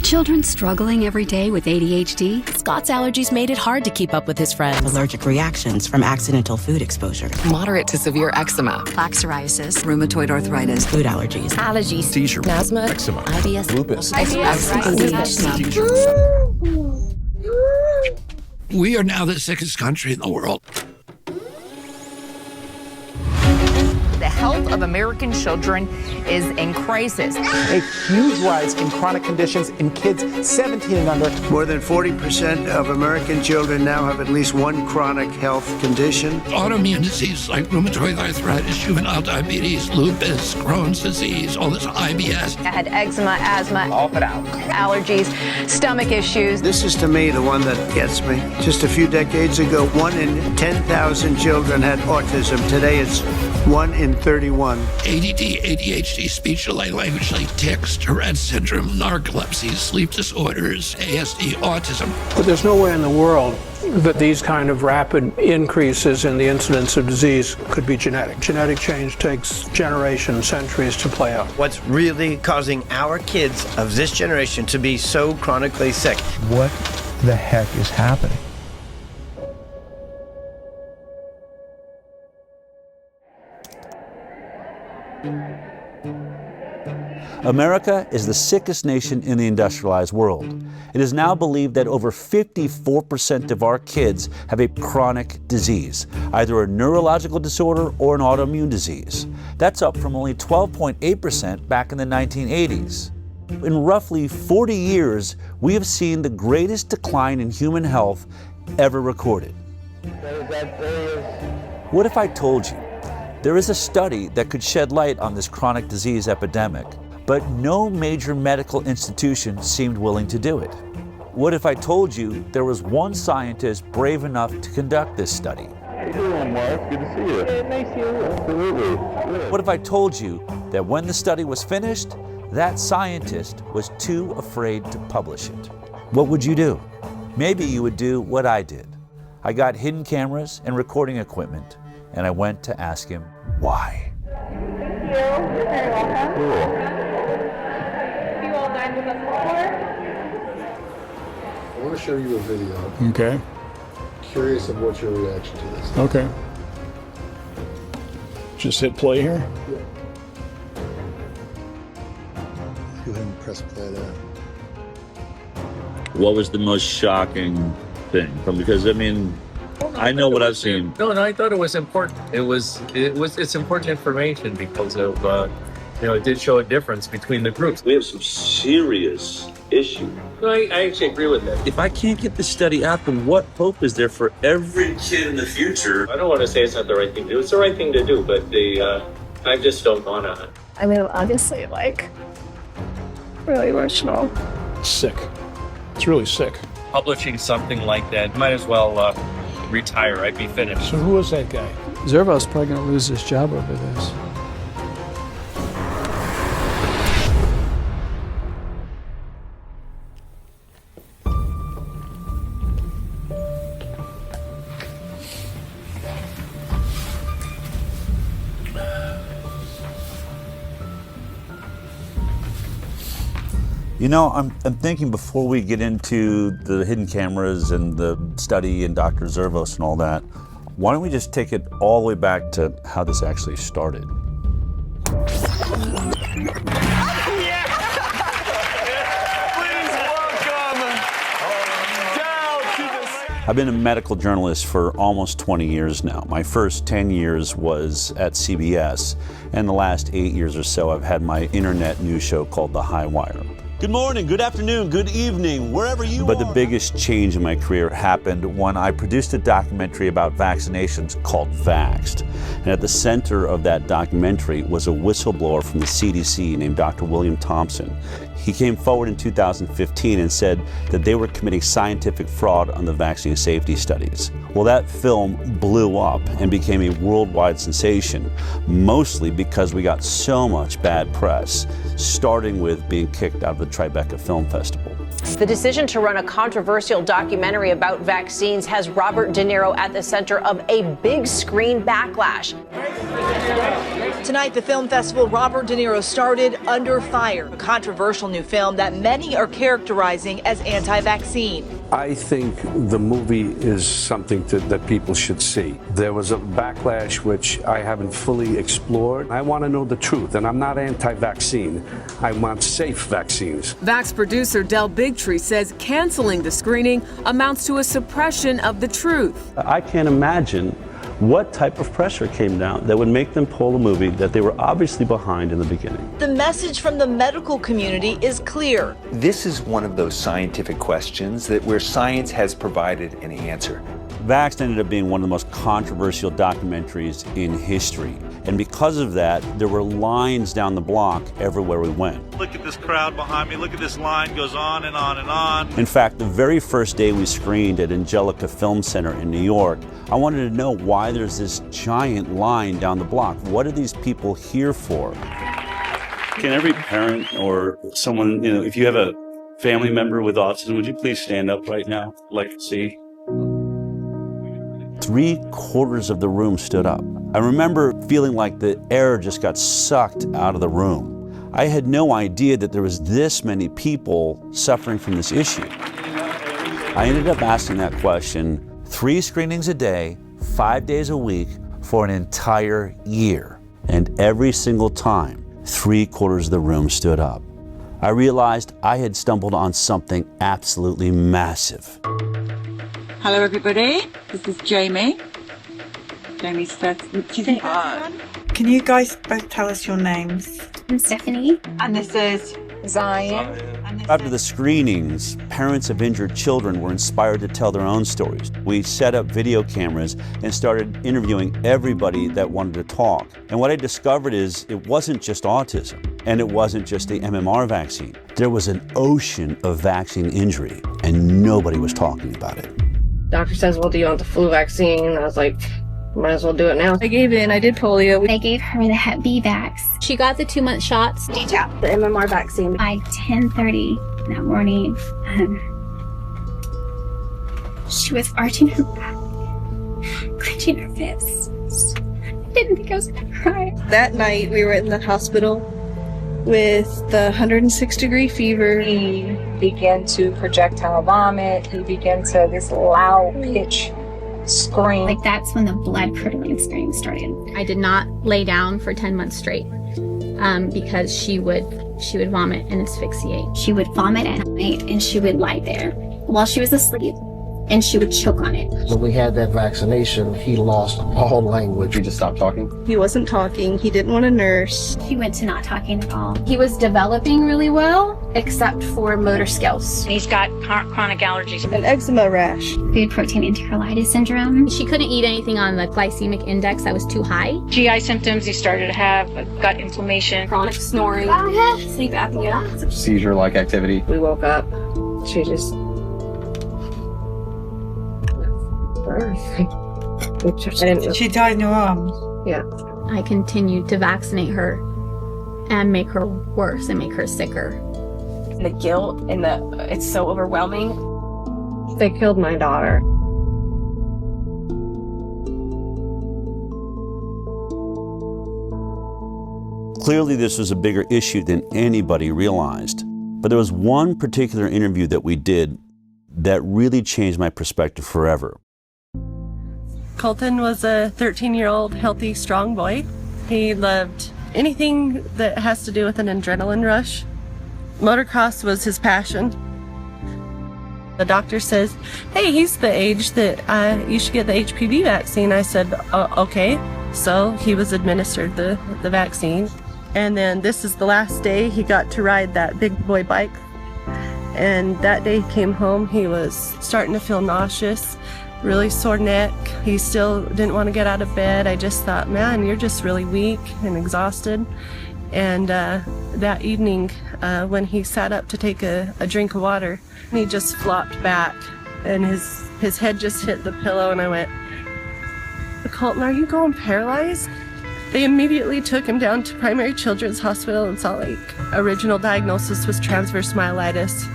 Children struggling every day with ADHD? Scott's allergies made it hard to keep up with his friends. Allergic reactions from accidental food exposure. Moderate to severe eczema. Plaque psoriasis, rheumatoid arthritis, Food allergies. Allergies. Seizure. Asthma. Eczema. IBS. Lupus. ADHD. We are now the sickest country in the world. The health of American children is in crisis. A huge rise in chronic conditions in kids 17 and under. More than 40% of American children now have at least one chronic health condition. Autoimmune diseases like rheumatoid arthritis, juvenile diabetes, lupus, Crohn's disease, all this IBS. I had eczema, asthma, all put out. Allergies, stomach issues. This is to me the one that gets me. Just a few decades ago, 1 in 10,000 children had autism. Today it's 1 in 31. ADD, ADHD, speech delay, language delay, tics, Tourette syndrome, narcolepsy, sleep disorders, ASD, autism. But there's nowhere in the world that these kind of rapid increases in the incidence of disease could be genetic. Genetic change takes generations, centuries to play out. What's really causing our kids of this generation to be so chronically sick? What the heck is happening? America is the sickest nation in the industrialized world. It is now believed that over 54% of our kids have a chronic disease, either a neurological disorder or an autoimmune disease. That's up from only 12.8% back in the 1980s. In roughly 40 years, we have seen the greatest decline in human health ever recorded. What if I told you there is a study that could shed light on this chronic disease epidemic, but no major medical institution seemed willing to do it? What if I told you there was one scientist brave enough to conduct this study? How you doing, Mark? Good to see you. Yeah, nice to see you. Absolutely. What if I told you that when the study was finished, that scientist was too afraid to publish it? What would you do? Maybe you would do what I did. I got hidden cameras and recording equipment, and I went to ask him why. Thank you. You're very welcome. Cool. Have you all dined with us before? I want to show you a video. Okay. Curious of what your reaction to this is. Okay. Just hit play here. Yeah. Go ahead and press play there. What was the most shocking thing? Because I mean, I know what I've seen. No, I thought it was important. It's important information because of it did show a difference between the groups. We have some serious issues. No, I actually agree with that. If I can't get this study out, then what hope is there for every kid in the future? I don't want to say it's not the right thing to do. It's the right thing to do, but I just don't want to. I mean, obviously, really emotional. Sick. It's really sick. Publishing something like that, might as well retire. I'd be finished. So who was that guy? Zervo's probably going to lose his job over this. You know, I'm thinking before we get into the hidden cameras and the study and Dr. Zervos and all that, why don't we just take it all the way back to how this actually started? I've been a medical journalist for almost 20 years now. My first 10 years was at CBS, and the last 8 years or so I've had my internet news show called The High Wire. Good morning, good afternoon, good evening, wherever you are. But the biggest change in my career happened when I produced a documentary about vaccinations called Vaxxed. And at the center of that documentary was a whistleblower from the CDC named Dr. William Thompson. He came forward in 2015 and said that they were committing scientific fraud on the vaccine safety studies. Well, that film blew up and became a worldwide sensation, mostly because we got so much bad press, starting with being kicked out of the Tribeca Film Festival. The decision to run a controversial documentary about vaccines has Robert De Niro at the center of a big screen backlash. Tonight, the film festival Robert De Niro started, Under Fire, a controversial new film that many are characterizing as anti-vaccine. I think the movie is something that people should see. There was a backlash which I haven't fully explored. I want to know the truth, and I'm not anti-vaccine. I want safe vaccines. Vax producer Del Bigtree says canceling the screening amounts to a suppression of the truth. I can't imagine what type of pressure came down that would make them pull a movie that they were obviously behind in the beginning. The message from the medical community is clear. This is one of those scientific questions that where science has provided an answer. Vaxxed ended up being one of the most controversial documentaries in history. And because of that, there were lines down the block everywhere we went. Look at this crowd behind me. Look at this line goes on and on and on. In fact, the very first day we screened at Angelica Film Center in New York, I wanted to know why there's this giant line down the block. What are these people here for? Can every parent or someone, if you have a family member with autism, would you please stand up right now? I'd like to see. 3/4 of the room stood up. I remember feeling like the air just got sucked out of the room. I had no idea that there was this many people suffering from this issue. I ended up asking that question 3 screenings a day, 5 days a week for an entire year. And every single time, 3/4 of the room stood up. I realized I had stumbled on something absolutely massive. Hello everybody, this is Jamie. Jamie's first. Can you guys both tell us your names? I'm Stephanie. And this is Zion. After the screenings, parents of injured children were inspired to tell their own stories. We set up video cameras and started interviewing everybody that wanted to talk. And what I discovered is it wasn't just autism, and it wasn't just the MMR vaccine. There was an ocean of vaccine injury, and nobody was talking about it. Doctor says, well, do you want the flu vaccine? I was like, might as well do it now. I gave in, I did polio. They gave her the Hep B vax. She got the 2-month shots. Detail. The MMR vaccine. By 10:30 that morning, she was arching her back, clenching her fists. I didn't think I was gonna cry. That night, we were in the hospital with the 106-degree fever. He began to projectile vomit. He began to this loud pitch scream. Like that's when the blood curdling scream started. I did not lay down for 10 months straight because she would vomit and asphyxiate. She would vomit at night and she would lie there while she was asleep and she would choke on it. When we had that vaccination, he lost all language. He just stopped talking? He wasn't talking. He didn't want to nurse. He went to not talking at all. He was developing really well, except for motor skills. He's got chronic allergies. An eczema rash. Food protein enterolitis syndrome. She couldn't eat anything on the glycemic index that was too high. GI symptoms he started to have, gut inflammation, Chronic snoring. Sleep apnea. Seizure-like activity. We woke up. She just... She died in her arms. Yeah. I continued to vaccinate her and make her worse and make her sicker. The guilt and it's so overwhelming. They killed my daughter. Clearly, this was a bigger issue than anybody realized. But there was one particular interview that we did that really changed my perspective forever. Colton was a 13-year-old healthy, strong boy. He loved anything that has to do with an adrenaline rush. Motocross was his passion. The doctor says, hey, he's the age that you should get the HPV vaccine. I said, okay. So he was administered the vaccine. And then this is the last day he got to ride that big boy bike. And that day he came home, he was starting to feel nauseous, really sore neck. He still didn't want to get out of bed. I just thought, man, you're just really weak and exhausted. And that evening, when he sat up to take a drink of water, he just flopped back and his head just hit the pillow, and I went, Colton, are you going paralyzed? They immediately took him down to Primary Children's Hospital in Salt Lake. Original diagnosis was transverse myelitis.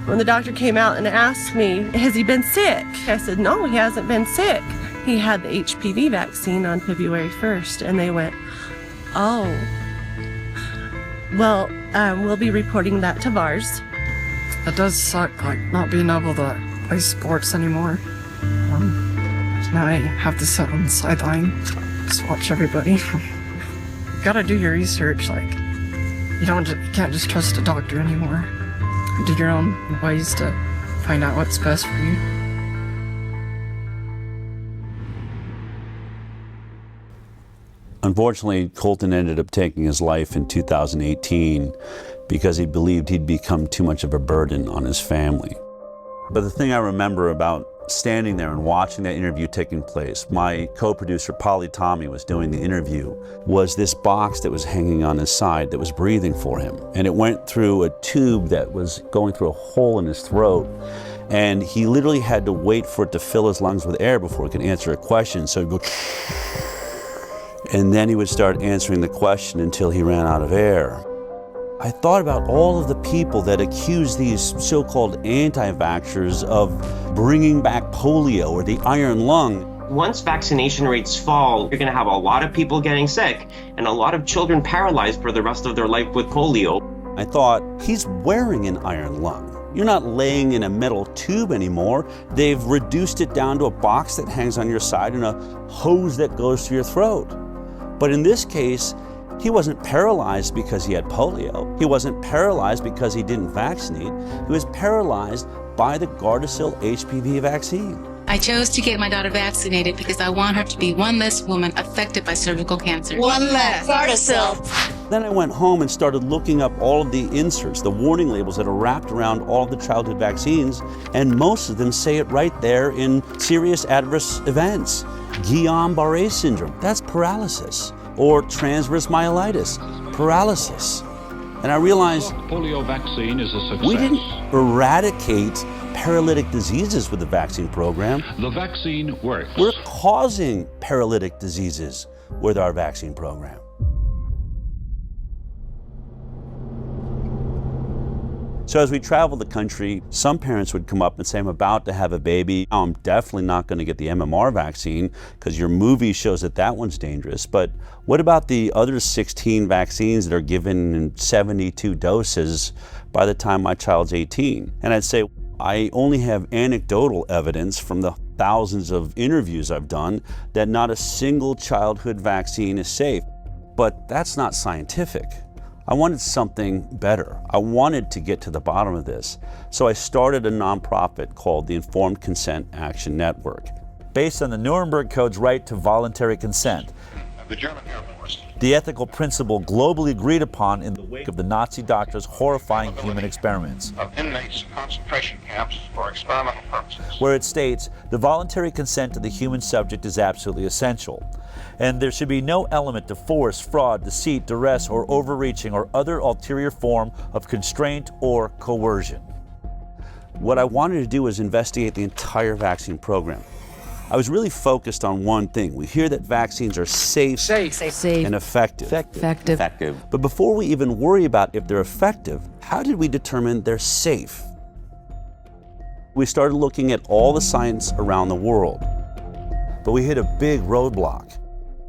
When the doctor came out and asked me, has he been sick? I said, no, he hasn't been sick. He had the HPV vaccine on February 1st, and they went, Oh. Well, we'll be reporting that to VARS. It does suck, like, not being able to play sports anymore. Now I have to sit on the sideline, just watch everybody. You gotta do your research, like, you can't just trust a doctor anymore. Do your own ways to find out what's best for you. Unfortunately, Colton ended up taking his life in 2018 because he believed he'd become too much of a burden on his family. But the thing I remember about standing there and watching that interview taking place, my co-producer Polly Tommy was doing the interview, was this box that was hanging on his side that was breathing for him. And it went through a tube that was going through a hole in his throat. And he literally had to wait for it to fill his lungs with air before he could answer a question. So he'd go, and then he would start answering the question until he ran out of air. I thought about all of the people that accuse these so-called anti-vaxxers of bringing back polio or the iron lung. Once vaccination rates fall, you're going to have a lot of people getting sick and a lot of children paralyzed for the rest of their life with polio. I thought, he's wearing an iron lung. You're not laying in a metal tube anymore. They've reduced it down to a box that hangs on your side and a hose that goes to your throat. But in this case, he wasn't paralyzed because he had polio. He wasn't paralyzed because he didn't vaccinate. He was paralyzed by the Gardasil HPV vaccine. I chose to get my daughter vaccinated because I want her to be one less woman affected by cervical cancer. One less. Gardasil. Then I went home and started looking up all of the inserts, the warning labels that are wrapped around all of the childhood vaccines, and most of them say it right there in serious adverse events. Guillain-Barré syndrome, that's paralysis. Or transverse myelitis, paralysis. And I realized polio vaccine is a success. We didn't eradicate paralytic diseases with the vaccine program. The vaccine works. We're causing paralytic diseases with our vaccine program. So as we traveled the country, some parents would come up and say, I'm about to have a baby. I'm definitely not going to get the MMR vaccine because your movie shows that that one's dangerous. But what about the other 16 vaccines that are given in 72 doses by the time my child's 18? And I'd say, I only have anecdotal evidence from the thousands of interviews I've done that not a single childhood vaccine is safe. But that's not scientific. I wanted something better. I wanted to get to the bottom of this. So I started a nonprofit called the Informed Consent Action Network. Based on the Nuremberg Code's right to voluntary consent, the German Air Force, the ethical principle globally agreed upon in the wake of the Nazi doctors' horrifying human experiments, of inmates in concentration camps for experimental purposes, where it states the voluntary consent of the human subject is absolutely essential, and there should be no element of force, fraud, deceit, duress, or overreaching or other ulterior form of constraint or coercion. What I wanted to do was investigate the entire vaccine program. I was really focused on one thing. We hear that vaccines are safe. And effective. But before we even worry about if they're effective, how did we determine they're safe? We started looking at all the science around the world, but we hit a big roadblock.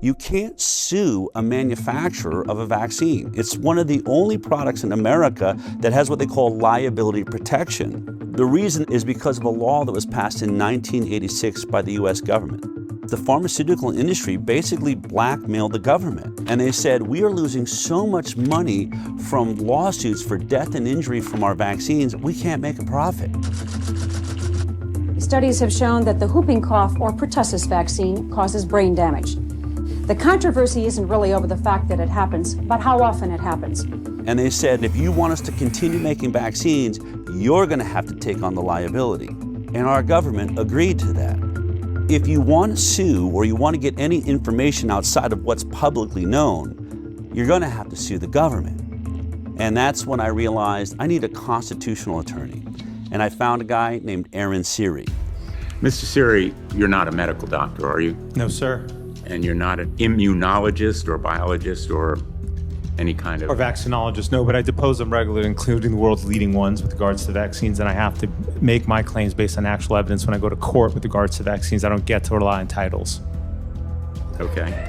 You can't sue a manufacturer of a vaccine. It's one of the only products in America that has what they call liability protection. The reason is because of a law that was passed in 1986 by the US government. The pharmaceutical industry basically blackmailed the government, and they said, we are losing so much money from lawsuits for death and injury from our vaccines, we can't make a profit. Studies have shown that the whooping cough or pertussis vaccine causes brain damage. The controversy isn't really over the fact that it happens, but how often it happens. And they said, if you want us to continue making vaccines, you're going to have to take on the liability. And our government agreed to that. If you want to sue or you want to get any information outside of what's publicly known, you're going to have to sue the government. And that's when I realized I need a constitutional attorney. And I found a guy named Aaron Siri. Mr. Siri, you're not a medical doctor, are you? No, sir. And you're not an immunologist or biologist or any kind of... Or vaccinologist, no, but I depose them regularly, including the world's leading ones with regards to vaccines, and I have to make my claims based on actual evidence when I go to court with regards to vaccines. I don't get to rely on titles. Okay.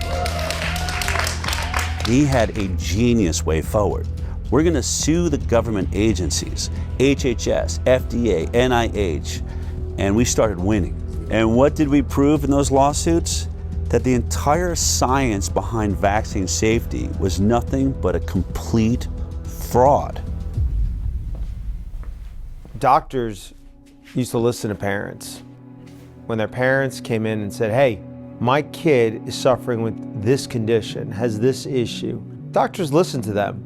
he had a genius way forward. We're going to sue the government agencies, HHS, FDA, NIH, and we started winning. And what did we prove in those lawsuits? That the entire science behind vaccine safety was nothing but a complete fraud. Doctors used to listen to parents. When their parents came in and said, hey, my kid is suffering with this condition, has this issue, doctors listened to them.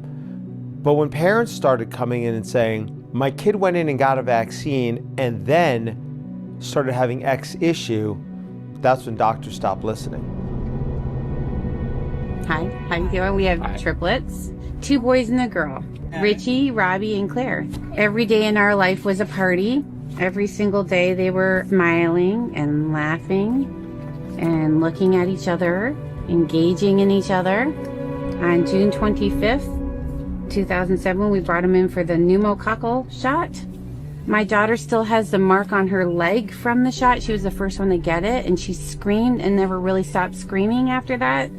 But when parents started coming in and saying, my kid went in and got a vaccine and then started having X issue, that's when doctors stopped listening. Hi, how you doing? We have triplets, 2 boys and a girl, Richie, Robbie, and Claire. Every day in our life was a party. Every single day they were smiling and laughing and looking at each other, engaging in each other. On June 25th, 2007, we brought them in for the pneumococcal shot. My daughter still has the mark on her leg from the shot. She was the first one to get it, and she screamed and never really stopped screaming after that.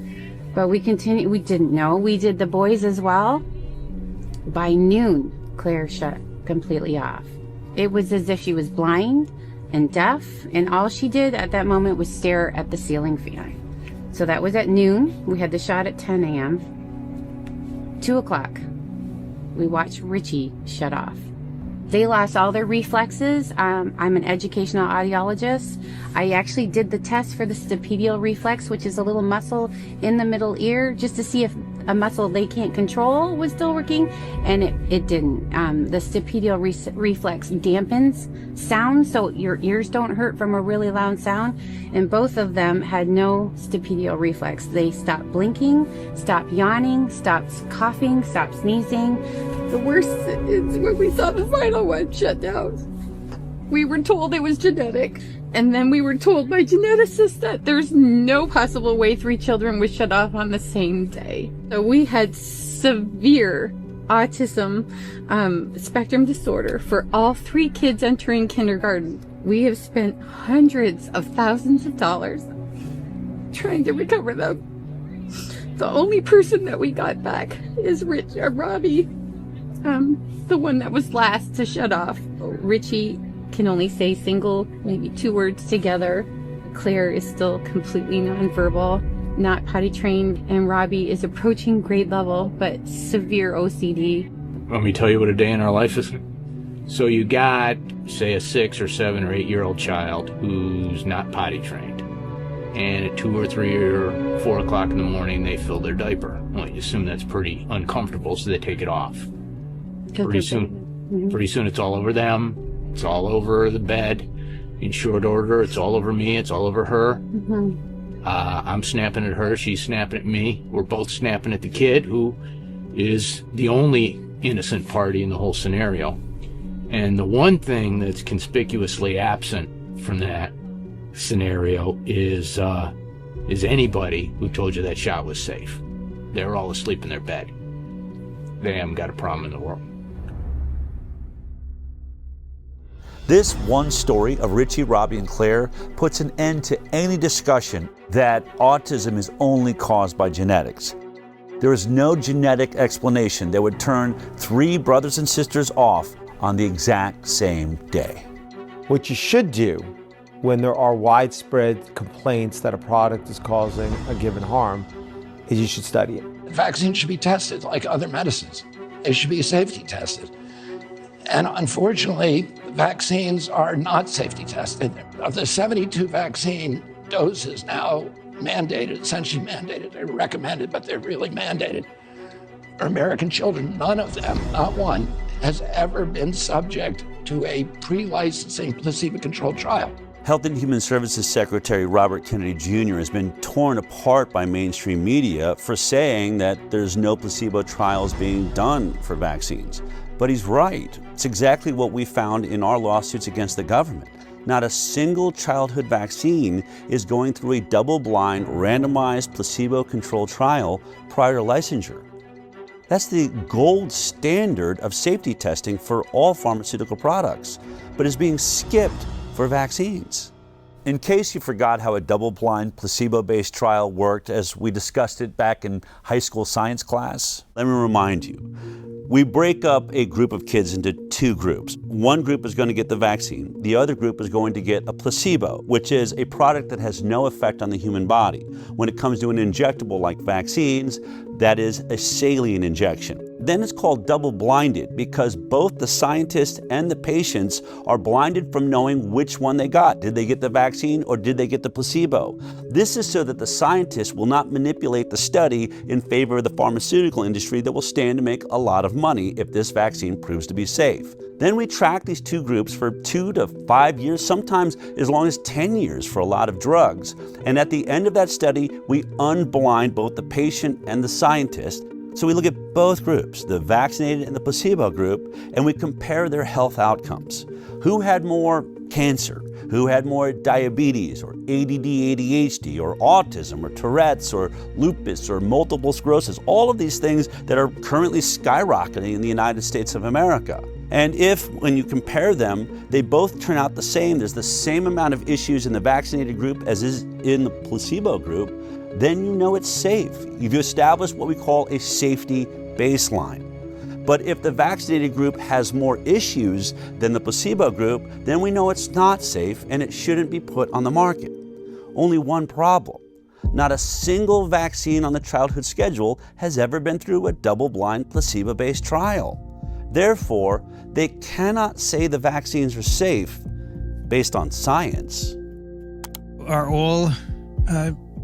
But we continued. We didn't know. We did the boys as well. By noon, Claire shut completely off. It was as if she was blind and deaf, and all she did at that moment was stare at the ceiling fan. So that was at noon. We had the shot at 10 a.m. 2 o'clock, we watched Richie shut off. They lost all their reflexes. I'm an educational audiologist. I actually did the test for the stapedial reflex, which is a little muscle in the middle ear, just to see if a muscle they can't control was still working, and it didn't. The stapedial reflex dampens sound, so your ears don't hurt from a really loud sound, and both of them had no stapedial reflex. They stopped blinking, stopped yawning, stopped coughing, stopped sneezing. The worst is when we saw the final one shut down. We were told it was genetic, and then we were told by geneticists that there's no possible way 3 children would shut off on the same day. So we had severe autism spectrum disorder for all 3 kids entering kindergarten. We have spent hundreds of thousands of dollars trying to recover them. The only person that we got back is Robbie, the one that was last to shut off. Richie can only say single, maybe 2 words together. Claire is still completely nonverbal, not potty trained, and Robbie is approaching grade level, but severe OCD. Want me to tell you what a day in our life is? So you got, say, a 6 or 7 or 8-year-old child who's not potty trained, and at 2 or 3 or 4 o'clock in the morning they fill their diaper. Well, you assume that's pretty uncomfortable, so they take it off. Pretty soon it's all over them. It's all over the bed. In short order, it's all over me. It's all over her. I'm snapping at her. She's snapping at me. We're both snapping at the kid, who is the only innocent party in the whole scenario. And the one thing that's conspicuously absent from that scenario is anybody who told you that shot was safe. They're all asleep in their bed. They haven't got a problem in the world. This one story of Richie, Robbie, and Claire puts an end to any discussion that autism is only caused by genetics. There is no genetic explanation that would turn 3 brothers and sisters off on the exact same day. What you should do when there are widespread complaints that a product is causing a given harm is you should study it. Vaccines should be tested like other medicines. They should be safety tested. And unfortunately, vaccines are not safety tested. Of the 72 vaccine doses now mandated, essentially mandated, they're recommended, but they're really mandated for American children, none of them, not one, has ever been subject to a pre-licensing placebo-controlled trial. Health and Human Services Secretary Robert Kennedy Jr. has been torn apart by mainstream media for saying that there's no placebo trials being done for vaccines. But he's right. It's exactly what we found in our lawsuits against the government. Not a single childhood vaccine is going through a double-blind, randomized, placebo-controlled trial prior to licensure. That's the gold standard of safety testing for all pharmaceutical products, but is being skipped for vaccines. In case you forgot how a double-blind, placebo-based trial worked as we discussed it back in high school science class, let me remind you. We break up a group of kids into two groups. One group is going to get the vaccine. The other group is going to get a placebo, which is a product that has no effect on the human body. When it comes to an injectable like vaccines, that is a saline injection. Then it's called double-blinded because both the scientists and the patients are blinded from knowing which one they got. Did they get the vaccine or did they get the placebo? This is so that the scientists will not manipulate the study in favor of the pharmaceutical industry that will stand to make a lot of money if this vaccine proves to be safe. Then we track these two groups for 2 to 5 years, sometimes as long as 10 years for a lot of drugs. And at the end of that study, we unblind both the patient and the scientist. So we look at both groups, the vaccinated and the placebo group, and we compare their health outcomes. Who had more cancer? Who had more diabetes or ADD, ADHD or autism or Tourette's or lupus or multiple sclerosis? All of these things that are currently skyrocketing in the United States of America. And if, when you compare them, they both turn out the same, there's the same amount of issues in the vaccinated group as is in the placebo group, then you know it's safe. You've established what we call a safety baseline. But if the vaccinated group has more issues than the placebo group, then we know it's not safe and it shouldn't be put on the market. Only one problem. Not a single vaccine on the childhood schedule has ever been through a double-blind placebo-based trial. Therefore, they cannot say the vaccines are safe based on science. Are all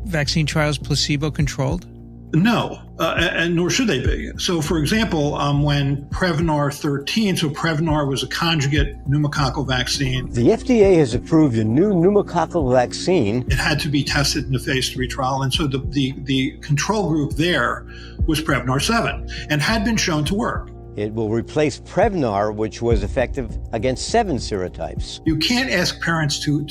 vaccine trials placebo-controlled? No, and nor should they be. So, for example, when Prevnar 13, so Prevnar was a conjugate pneumococcal vaccine. The FDA has approved a new pneumococcal vaccine. It had to be tested in the phase 3 trial, and so the control group there was Prevnar 7 and had been shown to work. It will replace Prevnar, which was effective against 7 serotypes. You can't ask parents to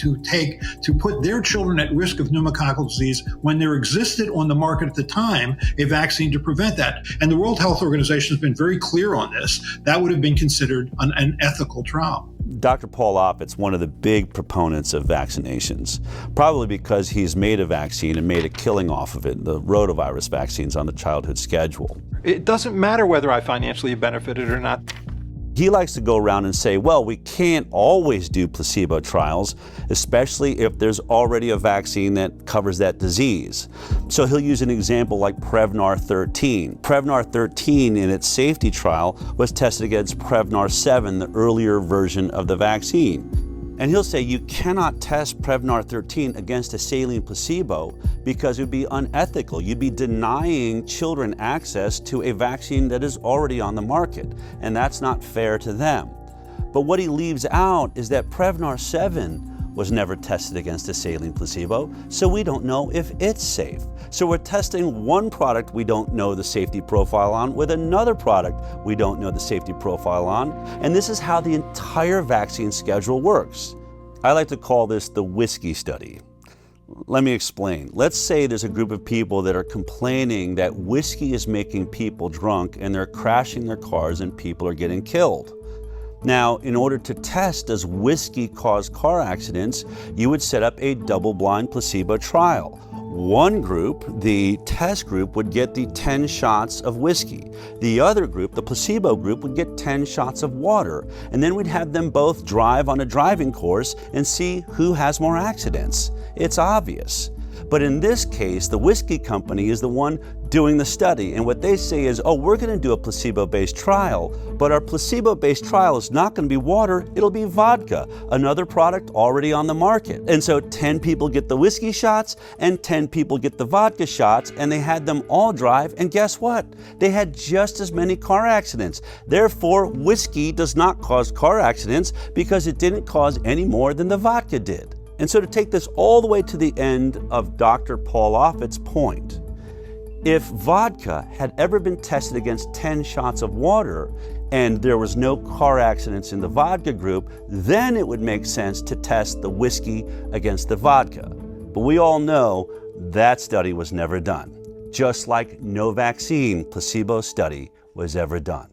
put their children at risk of pneumococcal disease when there existed on the market at the time a vaccine to prevent that. And the World Health Organization has been very clear on this. That would have been considered an ethical trial. Dr. Paul Offit's one of the big proponents of vaccinations, probably because he's made a vaccine and made a killing off of it, the rotavirus vaccines on the childhood schedule. It doesn't matter whether I financially benefited or not. He likes to go around and say, well, we can't always do placebo trials, especially if there's already a vaccine that covers that disease. So he'll use an example like Prevnar 13. Prevnar 13 in its safety trial was tested against Prevnar 7, the earlier version of the vaccine. And he'll say you cannot test Prevnar 13 against a saline placebo because it would be unethical. You'd be denying children access to a vaccine that is already on the market, and that's not fair to them. But what he leaves out is that Prevnar 7 was never tested against a saline placebo, so we don't know if it's safe. So we're testing one product we don't know the safety profile on with another product we don't know the safety profile on, and this is how the entire vaccine schedule works. I like to call this the whiskey study. Let me explain. Let's say there's a group of people that are complaining that whiskey is making people drunk and they're crashing their cars and people are getting killed. Now, in order to test does whiskey cause car accidents, you would set up a double-blind placebo trial. One group, the test group, would get the 10 shots of whiskey. The other group, the placebo group, would get 10 shots of water. And then we'd have them both drive on a driving course and see who has more accidents. It's obvious. But in this case, the whiskey company is the one doing the study. And what they say is, oh, we're going to do a placebo-based trial, but our placebo-based trial is not going to be water, it'll be vodka, another product already on the market. And so 10 people get the whiskey shots and 10 people get the vodka shots, and they had them all drive, and guess what? They had just as many car accidents. Therefore, whiskey does not cause car accidents because it didn't cause any more than the vodka did. And so to take this all the way to the end of Dr. Paul Offit's point, if vodka had ever been tested against 10 shots of water and there was no car accidents in the vodka group, then it would make sense to test the whiskey against the vodka. But we all know that study was never done, just like no vaccine placebo study was ever done.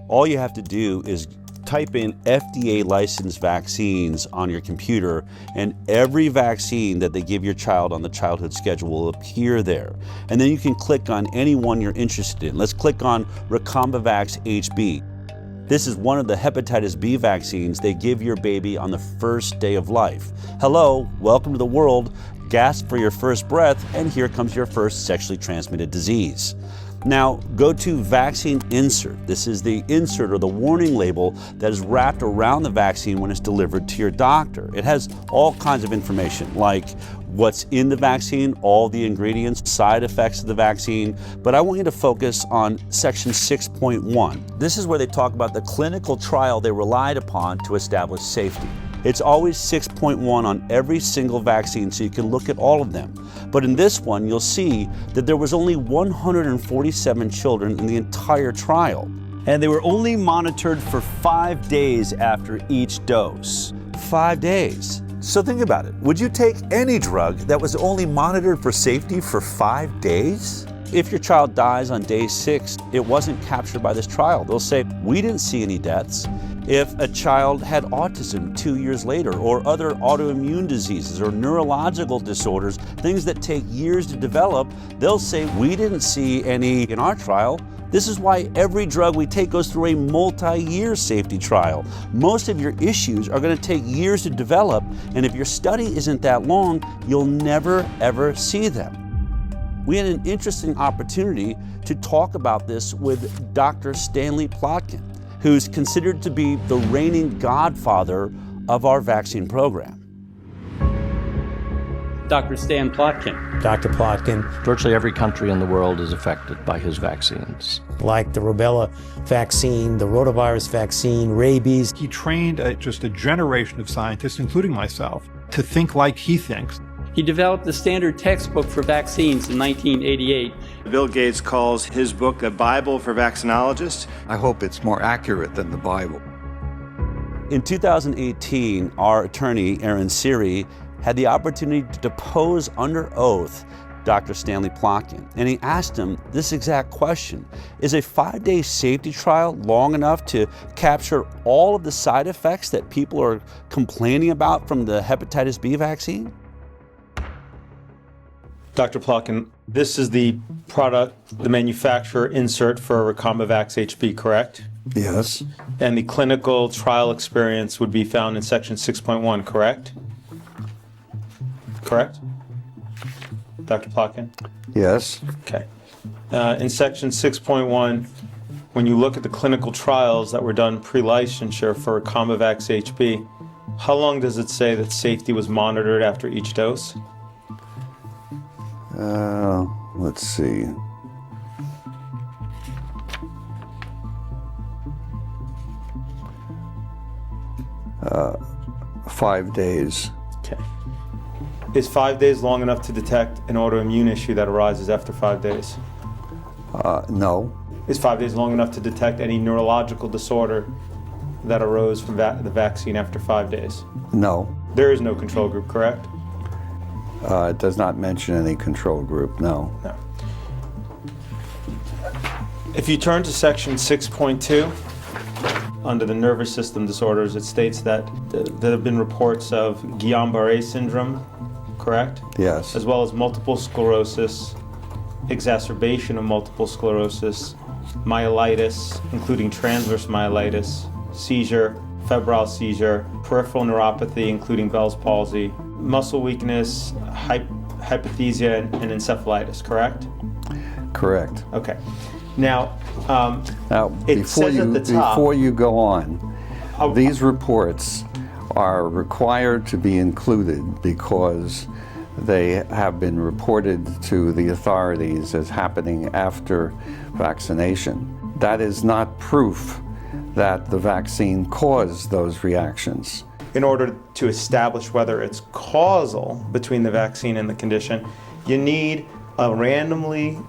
All you have to do is type in FDA licensed vaccines on your computer, and every vaccine that they give your child on the childhood schedule will appear there. And then you can click on any one you're interested in. Let's click on Recombavax HB. This is one of the hepatitis B vaccines they give your baby on the first day of life. Hello, welcome to the world. Gasp for your first breath, and here comes your first sexually transmitted disease. Now, go to vaccine insert. This is the insert or the warning label that is wrapped around the vaccine when it's delivered to your doctor. It has all kinds of information like what's in the vaccine, all the ingredients, side effects of the vaccine, but I want you to focus on section 6.1. This is where they talk about the clinical trial they relied upon to establish safety. It's always 6.1 on every single vaccine, so you can look at all of them. But in this one, you'll see that there was only 147 children in the entire trial. And they were only monitored for 5 days after each dose. 5 days. So think about it. Would you take any drug that was only monitored for safety for 5 days? If your child dies on day 6, it wasn't captured by this trial. They'll say, we didn't see any deaths. If a child had autism 2 years later, or other autoimmune diseases or neurological disorders, things that take years to develop, they'll say, we didn't see any in our trial. This is why every drug we take goes through a multi-year safety trial. Most of your issues are going to take years to develop, and if your study isn't that long, you'll never ever see them. We had an interesting opportunity to talk about this with Dr. Stanley Plotkin, who's considered to be the reigning godfather of our vaccine program. Dr. Stan Plotkin. Dr. Plotkin. Virtually every country in the world is affected by his vaccines. Like the rubella vaccine, the rotavirus vaccine, rabies. He trained just a generation of scientists, including myself, to think like he thinks. He developed the standard textbook for vaccines in 1988. Bill Gates calls his book a Bible for vaccinologists. I hope it's more accurate than the Bible. In 2018, our attorney, Aaron Siri, had the opportunity to depose under oath Dr. Stanley Plotkin, and he asked him this exact question. Is a 5-day safety trial long enough to capture all of the side effects that people are complaining about from the hepatitis B vaccine? Dr. Plotkin, this is the product, the manufacturer insert for Recombavax HB, correct? Yes. And the clinical trial experience would be found in section 6.1, correct? Correct? Dr. Plotkin? Yes. Okay. In section 6.1, when you look at the clinical trials that were done pre-licensure for Recombavax HB, how long does it say that safety was monitored after each dose? Let's see. Uh, 5 days. Okay. Is 5 days long enough to detect an autoimmune issue that arises after 5 days? No. Is 5 days long enough to detect any neurological disorder that arose from the vaccine after 5 days? No. There is no control group, correct? It does not mention any control group, no. No. If you turn to section 6.2, under the nervous system disorders, it states that there have been reports of Guillain-Barré syndrome, correct? Yes. As well as multiple sclerosis, exacerbation of multiple sclerosis, myelitis, including transverse myelitis, seizure, febrile seizure, peripheral neuropathy, including Bell's palsy, muscle weakness, hypothesia, and encephalitis, correct? Correct. Okay. Now, it says at the top, before you go on, these reports are required to be included because they have been reported to the authorities as happening after vaccination. That is not proof that the vaccine caused those reactions. In order to establish whether it's causal between the vaccine and the condition, you need a randomized,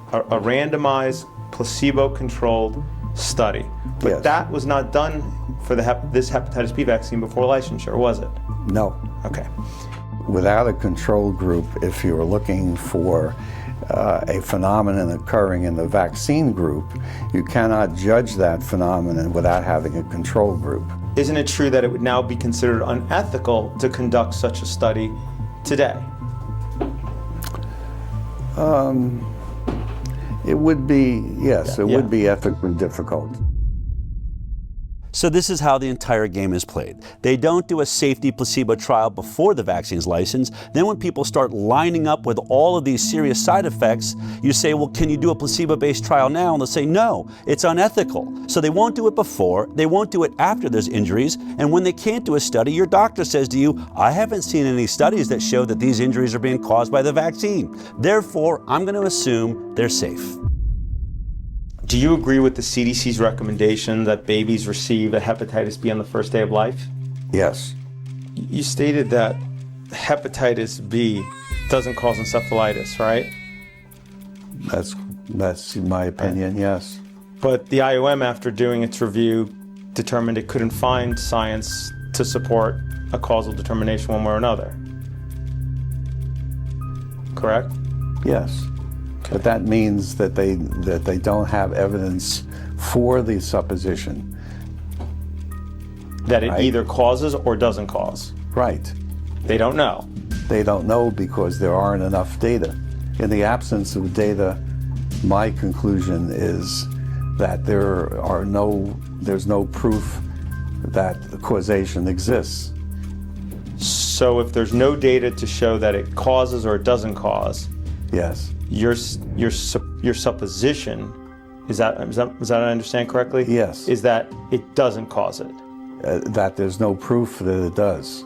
placebo-controlled study. But yes. That was not done for this hepatitis B vaccine before licensure, was it? No. Okay. Without a control group, if you're looking for a phenomenon occurring in the vaccine group, you cannot judge that phenomenon without having a control group. isn't it true that it would now be considered unethical to conduct such a study today? It would be, yes, it would be ethically difficult. So this is how the entire game is played. They don't do a safety placebo trial before the vaccine's licensed. Then when people start lining up with all of these serious side effects, you say, well, can you do a placebo-based trial now? And they'll say, no, it's unethical. So they won't do it before, they won't do it after there's injuries, and when they can't do a study, your doctor says to you, I haven't seen any studies that show that these injuries are being caused by the vaccine. Therefore, I'm going to assume they're safe. Do you agree with the CDC's recommendation that babies receive a hepatitis B on the first day of life? Yes. You stated that hepatitis B doesn't cause encephalitis, right? That's in my opinion, yes. But the IOM, after doing its review, determined it couldn't find science to support a causal determination one way or another. Correct? Yes. But that means that they don't have evidence for the supposition. That it either causes or doesn't cause. Right. They don't know. They don't know because there aren't enough data. In the absence of data, my conclusion is that there's no proof that causation exists. So if there's no data to show that it causes or it doesn't cause, yes. Your supposition, is that I understand correctly? Yes. Is that it doesn't cause it? That there's no proof that it does.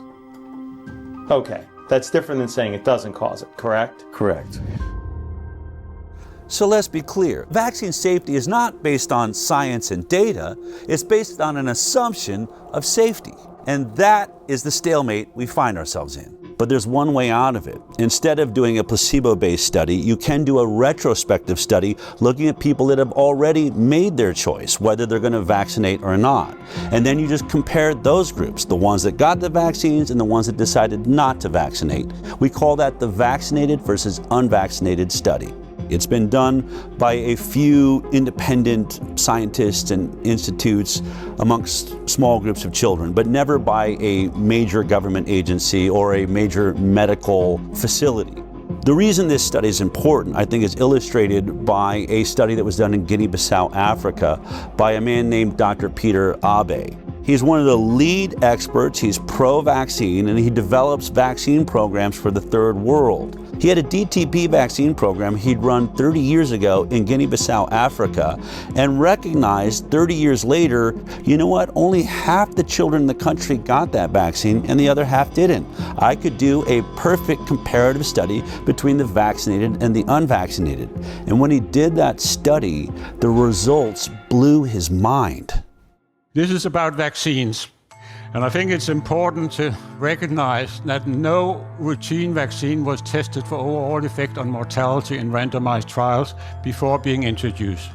Okay, that's different than saying it doesn't cause it, correct? Correct. So let's be clear. Vaccine safety is not based on science and data, it's based on an assumption of safety. And that is the stalemate we find ourselves in. But there's one way out of it. Instead of doing a placebo-based study, you can do a retrospective study looking at people that have already made their choice, whether they're going to vaccinate or not. And then you just compare those groups, the ones that got the vaccines and the ones that decided not to vaccinate. We call that the vaccinated versus unvaccinated study. It's been done by a few independent scientists and institutes amongst small groups of children, but never by a major government agency or a major medical facility. The reason this study is important, I think, is illustrated by a study that was done in Guinea-Bissau, Africa, by a man named Dr. Peter Abe. He's one of the lead experts, he's pro-vaccine, and he develops vaccine programs for the third world. He had a DTP vaccine program he'd run 30 years ago in Guinea-Bissau, Africa, and recognized 30 years later, you know what, only half the children in the country got that vaccine and the other half didn't. I could do a perfect comparative study between the vaccinated and the unvaccinated. And when he did that study, the results blew his mind. This is about vaccines. And I think it's important to recognize that no routine vaccine was tested for overall effect on mortality in randomized trials before being introduced.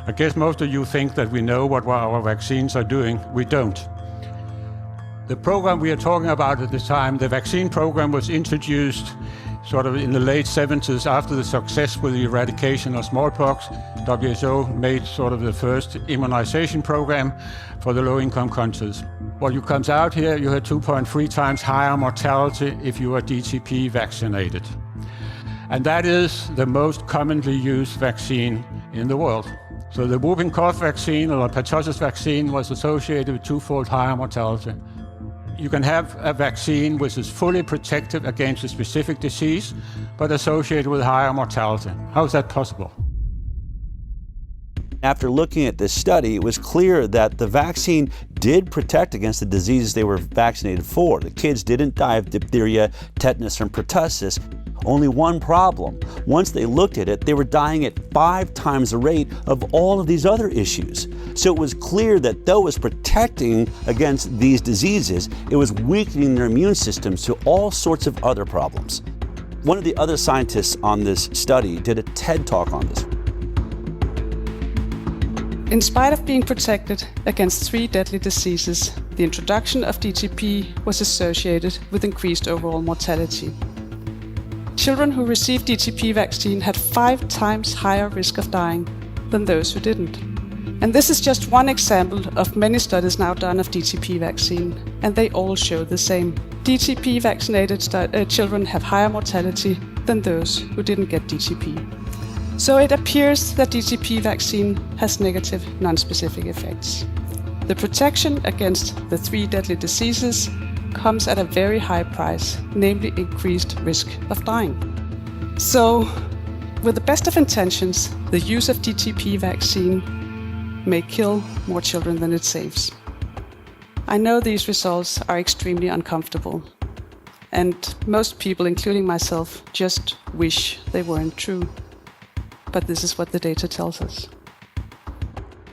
I guess most of you think that we know what our vaccines are doing. We don't. The program we are talking about at the time, the vaccine program, was introduced sort of in the late 70s after the success with the eradication of smallpox. WHO made sort of the first immunization program for the low-income countries. What you comes out here, you had 2.3 times higher mortality if you are DTP vaccinated. And that is the most commonly used vaccine in the world. So the whooping cough vaccine or pertussis vaccine was associated with twofold higher mortality. You can have a vaccine which is fully protective against a specific disease, but associated with higher mortality. How is that possible? After looking at this study, it was clear that the vaccine did protect against the diseases they were vaccinated for. The kids didn't die of diphtheria, tetanus, and pertussis. Only one problem. Once they looked at it, they were dying at 5 times the rate of all of these other issues. So it was clear that though it was protecting against these diseases, it was weakening their immune systems to all sorts of other problems. One of the other scientists on this study did a TED Talk on this. In spite of being protected against 3 deadly diseases, the introduction of DTP was associated with increased overall mortality. Children who received DTP vaccine had 5 times higher risk of dying than those who didn't. And this is just one example of many studies now done of DTP vaccine, and they all show the same. DTP vaccinated children have higher mortality than those who didn't get DTP. So it appears that DTP vaccine has negative non-specific effects. The protection against the 3 deadly diseases comes at a very high price, namely increased risk of dying. So, with the best of intentions, the use of DTP vaccine may kill more children than it saves. I know these results are extremely uncomfortable, and most people, including myself, just wish they weren't true. But this is what the data tells us.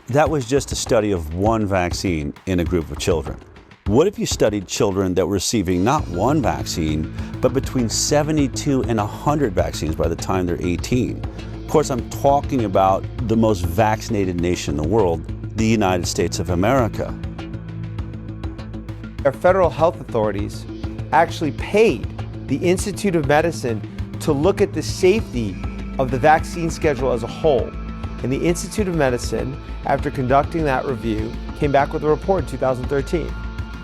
That was just a study of one vaccine in a group of children. What if you studied children that were receiving not one vaccine, but between 72 and 100 vaccines by the time they're 18? Of course, I'm talking about the most vaccinated nation in the world, the United States of America. Our federal health authorities actually paid the Institute of Medicine to look at the safety of the vaccine schedule as a whole. And the Institute of Medicine, after conducting that review, came back with a report in 2013.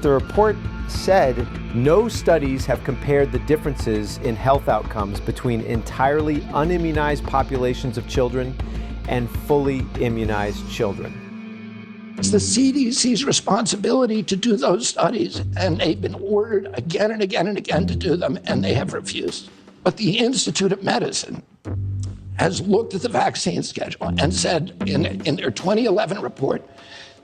The report said no studies have compared the differences in health outcomes between entirely unimmunized populations of children and fully immunized children. It's the CDC's responsibility to do those studies, and they've been ordered again and again and again to do them, and they have refused. But the Institute of Medicine has looked at the vaccine schedule and said in their 2011 report,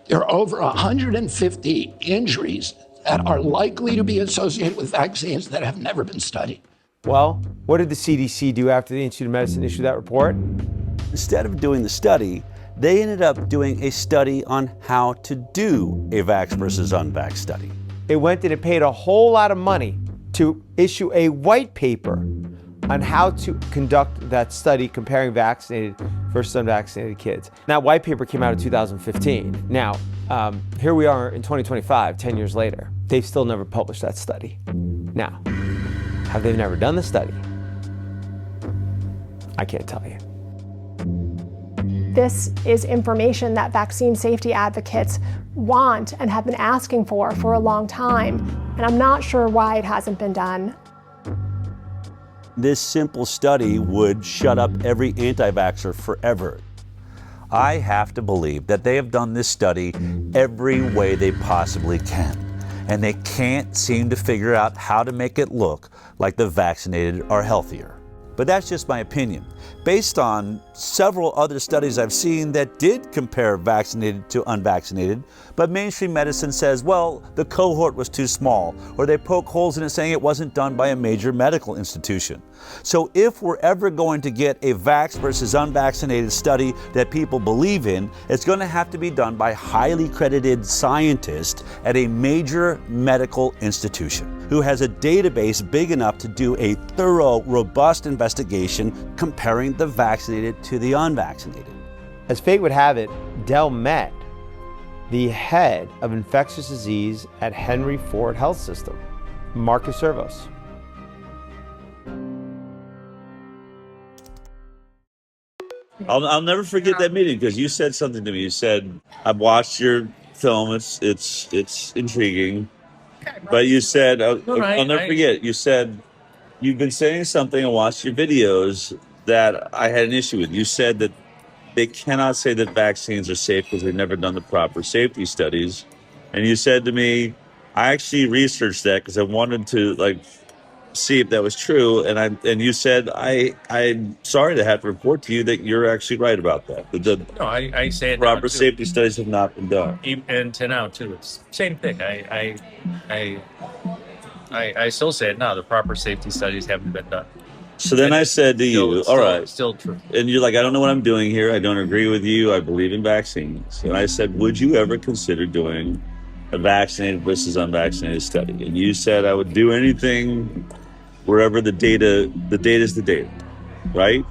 there are over 150 injuries that are likely to be associated with vaccines that have never been studied. Well, what did the CDC do after the Institute of Medicine issued that report? Instead of doing the study, they ended up doing a study on how to do a vax versus unvax study. It went and it paid a whole lot of money to issue a white paper on how to conduct that study comparing vaccinated versus unvaccinated kids. That white paper came out in 2015. Now, here we are in 2025, 10 years later. They've still never published that study. Now, have they never done the study? I can't tell you. This is information that vaccine safety advocates want and have been asking for a long time, and I'm not sure why it hasn't been done. This simple study would shut up every anti-vaxxer forever. I have to believe that they have done this study every way they possibly can, and they can't seem to figure out how to make it look like the vaccinated are healthier. But that's just my opinion, based on several other studies I've seen that did compare vaccinated to unvaccinated, but mainstream medicine says, well, the cohort was too small, or they poke holes in it saying it wasn't done by a major medical institution. So if we're ever going to get a vax versus unvaccinated study that people believe in, it's going to have to be done by highly credited scientists at a major medical institution who has a database big enough to do a thorough, robust investigation comparing the vaccinated to the unvaccinated. As fate would have it, Dell met the head of infectious disease at Henry Ford Health System, Marcus Servos. I'll never forget that meeting because you said something to me. You said, "I've watched your film. It's intriguing." But you said, I'll never forget. You said you've been saying something. I watched your videos that I had an issue with. You said that they cannot say that vaccines are safe because they've never done the proper safety studies. And you said to me, I actually researched that because I wanted to see if that was true. And you said, I'm sorry to have to report to you that you're actually right about that. No, I say it proper safety studies have not been done. And to now too, it's same thing. I still say it now. The proper safety studies haven't been done. So then I said to you, all right. Still true. And you're like, I don't know what I'm doing here. I don't agree with you. I believe in vaccines. And I said, would you ever consider doing a vaccinated versus unvaccinated study? And you said I would do anything wherever the data is the data, right?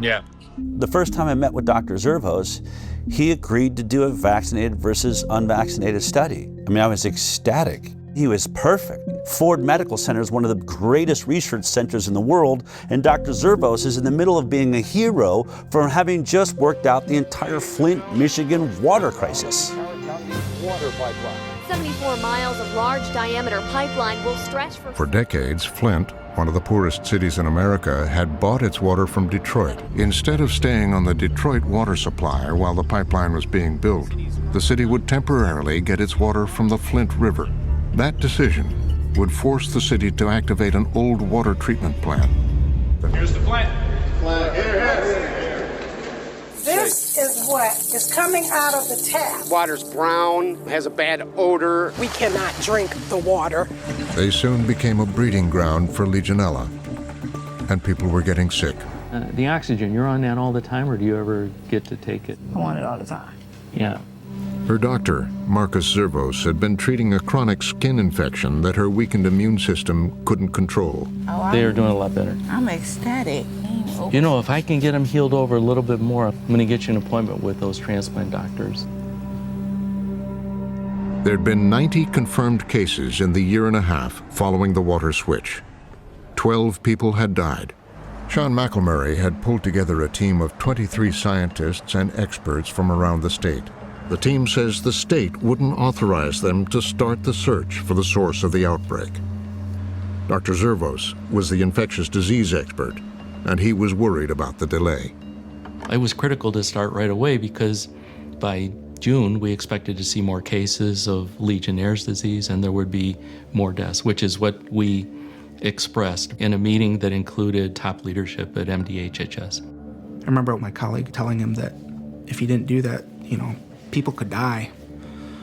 Yeah. The first time I met with Dr. Servos, he agreed to do a vaccinated versus unvaccinated study. I mean, I was ecstatic. He was perfect. Ford Medical Center is one of the greatest research centers in the world, and Dr. Zervos is in the middle of being a hero for having just worked out the entire Flint, Michigan water crisis. 74 miles of large diameter pipeline will stretch For decades, Flint, one of the poorest cities in America, had bought its water from Detroit. Instead of staying on the Detroit water supply while the pipeline was being built, the city would temporarily get its water from the Flint River. That decision would force the city to activate an old water treatment plant. Here's the plant. This is what is coming out of the tap. Water's brown, has a bad odor. We cannot drink the water. They soon became a breeding ground for Legionella, and people were getting sick. The oxygen, you're on that all the time, or do you ever get to take it? I want it all the time. Yeah. Her doctor, Marcus Zervos, had been treating a chronic skin infection that her weakened immune system couldn't control. They are doing a lot better. I'm ecstatic. You know, if I can get them healed over a little bit more, I'm going to get you an appointment with those transplant doctors. There'd been 90 confirmed cases in the year and a half following the water switch. 12 people had died. Sean McElmurray had pulled together a team of 23 scientists and experts from around the state. The team says the state wouldn't authorize them to start the search for the source of the outbreak. Dr. Zervos was the infectious disease expert, and he was worried about the delay. It was critical to start right away because by June we expected to see more cases of Legionnaire's disease and there would be more deaths, which is what we expressed in a meeting that included top leadership at MDHHS. I remember my colleague telling him that if he didn't do that, people could die.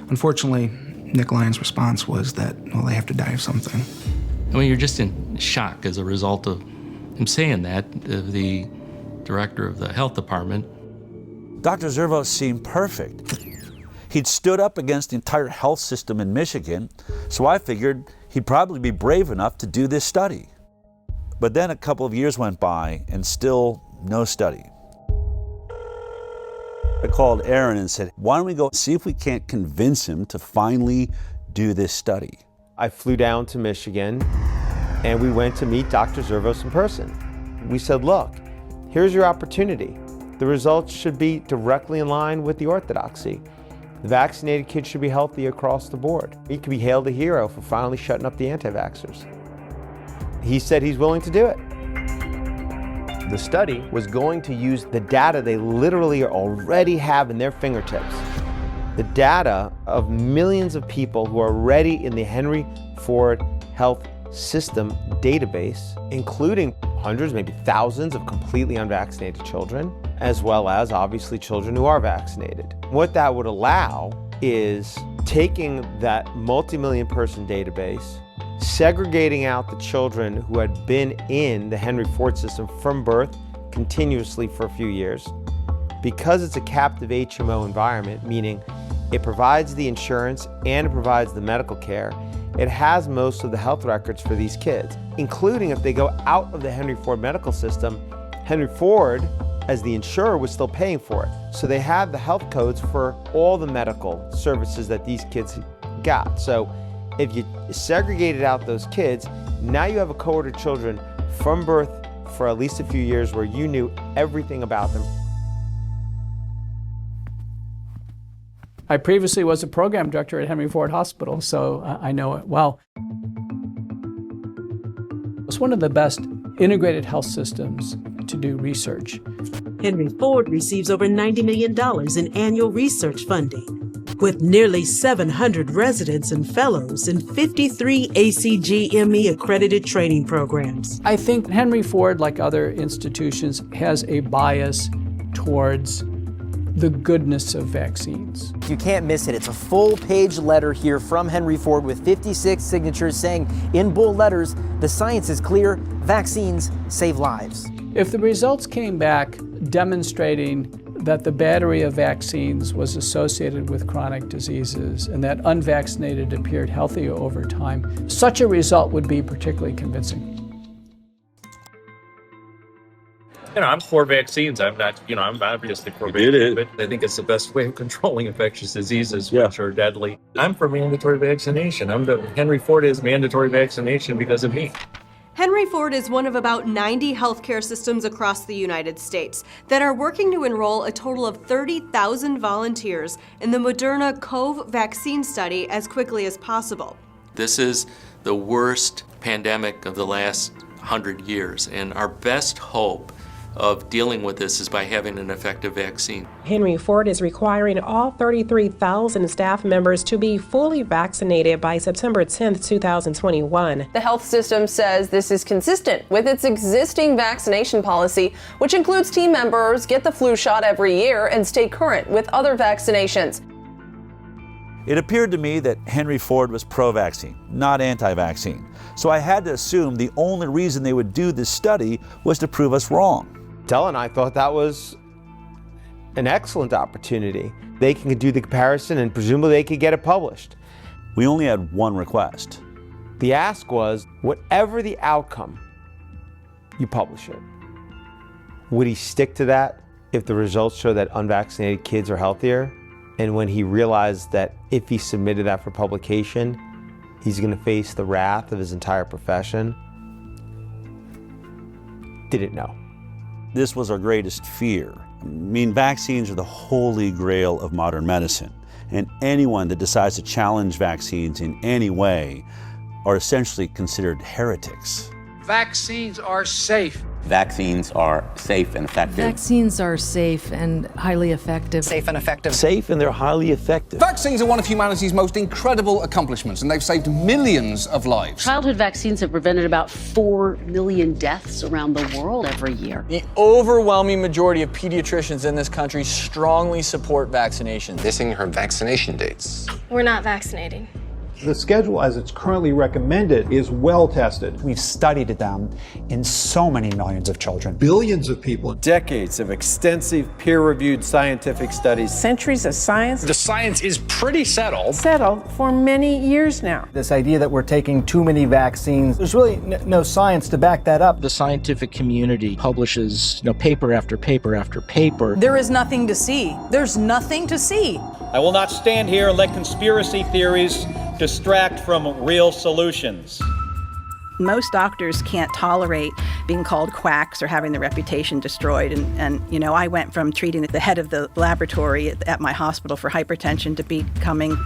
Unfortunately, Nick Lyon's response was that, well, they have to die of something. I mean, you're just in shock as a result of him saying that, the director of the health department. Dr. Zervos seemed perfect. He'd stood up against the entire health system in Michigan, so I figured he'd probably be brave enough to do this study. But then a couple of years went by and still no study. I called Aaron and said, why don't we go see if we can't convince him to finally do this study? I flew down to Michigan and we went to meet Dr. Zervos in person. We said, look, here's your opportunity. The results should be directly in line with the orthodoxy. The vaccinated kids should be healthy across the board. He could be hailed a hero for finally shutting up the anti-vaxxers. He said he's willing to do it. The study was going to use the data they literally already have in their fingertips. The data of millions of people who are already in the Henry Ford Health System database, including hundreds, maybe thousands of completely unvaccinated children, as well as obviously children who are vaccinated. What that would allow is taking that multi-million person database, segregating out the children who had been in the Henry Ford system from birth continuously for a few years. Because it's a captive HMO environment, meaning it provides the insurance and it provides the medical care, it has most of the health records for these kids, including if they go out of the Henry Ford medical system, Henry Ford, as the insurer, was still paying for it. So they have the health codes for all the medical services that these kids got. So if you segregated out those kids, now you have a cohort of children from birth for at least a few years where you knew everything about them. I previously was a program director at Henry Ford Hospital, so I know it well. It's one of the best integrated health systems to do research. Henry Ford receives over $90 million in annual research funding, with nearly 700 residents and fellows in 53 ACGME accredited training programs. I think Henry Ford, like other institutions, has a bias towards the goodness of vaccines. You can't miss it. It's a full-page letter here from Henry Ford with 56 signatures saying in bold letters, the science is clear, vaccines save lives. If the results came back demonstrating that the battery of vaccines was associated with chronic diseases and that unvaccinated appeared healthier over time, such a result would be particularly convincing. I'm for vaccines. I'm not, I'm obviously for vaccines, but I think it's the best way of controlling infectious diseases, which are deadly. I'm for mandatory vaccination. Henry Ford is mandatory vaccination because of me. Henry Ford is one of about 90 healthcare systems across the United States that are working to enroll a total of 30,000 volunteers in the Moderna COV vaccine study as quickly as possible. This is the worst pandemic of the last 100 years, and our best hope of dealing with this is by having an effective vaccine. Henry Ford is requiring all 33,000 staff members to be fully vaccinated by September 10, 2021. The health system says this is consistent with its existing vaccination policy, which includes team members get the flu shot every year and stay current with other vaccinations. It appeared to me that Henry Ford was pro-vaccine, not anti-vaccine. So I had to assume the only reason they would do this study was to prove us wrong. Dell and I thought that was an excellent opportunity. They can do the comparison and presumably they could get it published. We only had one request. The ask was, whatever the outcome, you publish it. Would he stick to that if the results show that unvaccinated kids are healthier? And when he realized that if he submitted that for publication, he's going to face the wrath of his entire profession, didn't know. This was our greatest fear. I mean, vaccines are the holy grail of modern medicine, and anyone that decides to challenge vaccines in any way are essentially considered heretics. Vaccines are safe. Vaccines are safe and effective. Vaccines are safe and highly effective. Safe and effective. Safe and they're highly effective. Vaccines are one of humanity's most incredible accomplishments, and they've saved millions of lives. Childhood vaccines have prevented about 4 million deaths around the world every year. The overwhelming majority of pediatricians in this country strongly support vaccination. Missing her vaccination dates. We're not vaccinating. The schedule as it's currently recommended is well tested. We've studied them in so many millions of children. Billions of people. Decades of extensive peer-reviewed scientific studies. Centuries of science. The science is pretty settled. Settled for many years now. This idea that we're taking too many vaccines, there's really no science to back that up. The scientific community publishes paper after paper after paper. There is nothing to see. There's nothing to see. I will not stand here and let conspiracy theories distract from real solutions. Most doctors can't tolerate being called quacks or having their reputation destroyed. And I went from treating the head of the laboratory at my hospital for hypertension to becoming,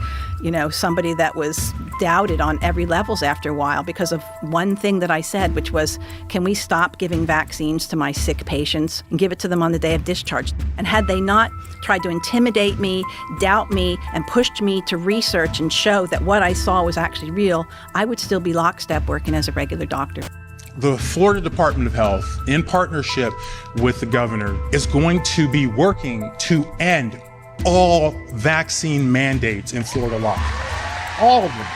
somebody that was doubted on every levels after a while because of one thing that I said, which was, can we stop giving vaccines to my sick patients and give it to them on the day of discharge? And had they not tried to intimidate me, doubt me, and pushed me to research and show that what I saw was actually real, I would still be lockstep working as a regular doctor. The Florida Department of Health, in partnership with the governor, is going to be working to end all vaccine mandates in Florida law. All of them.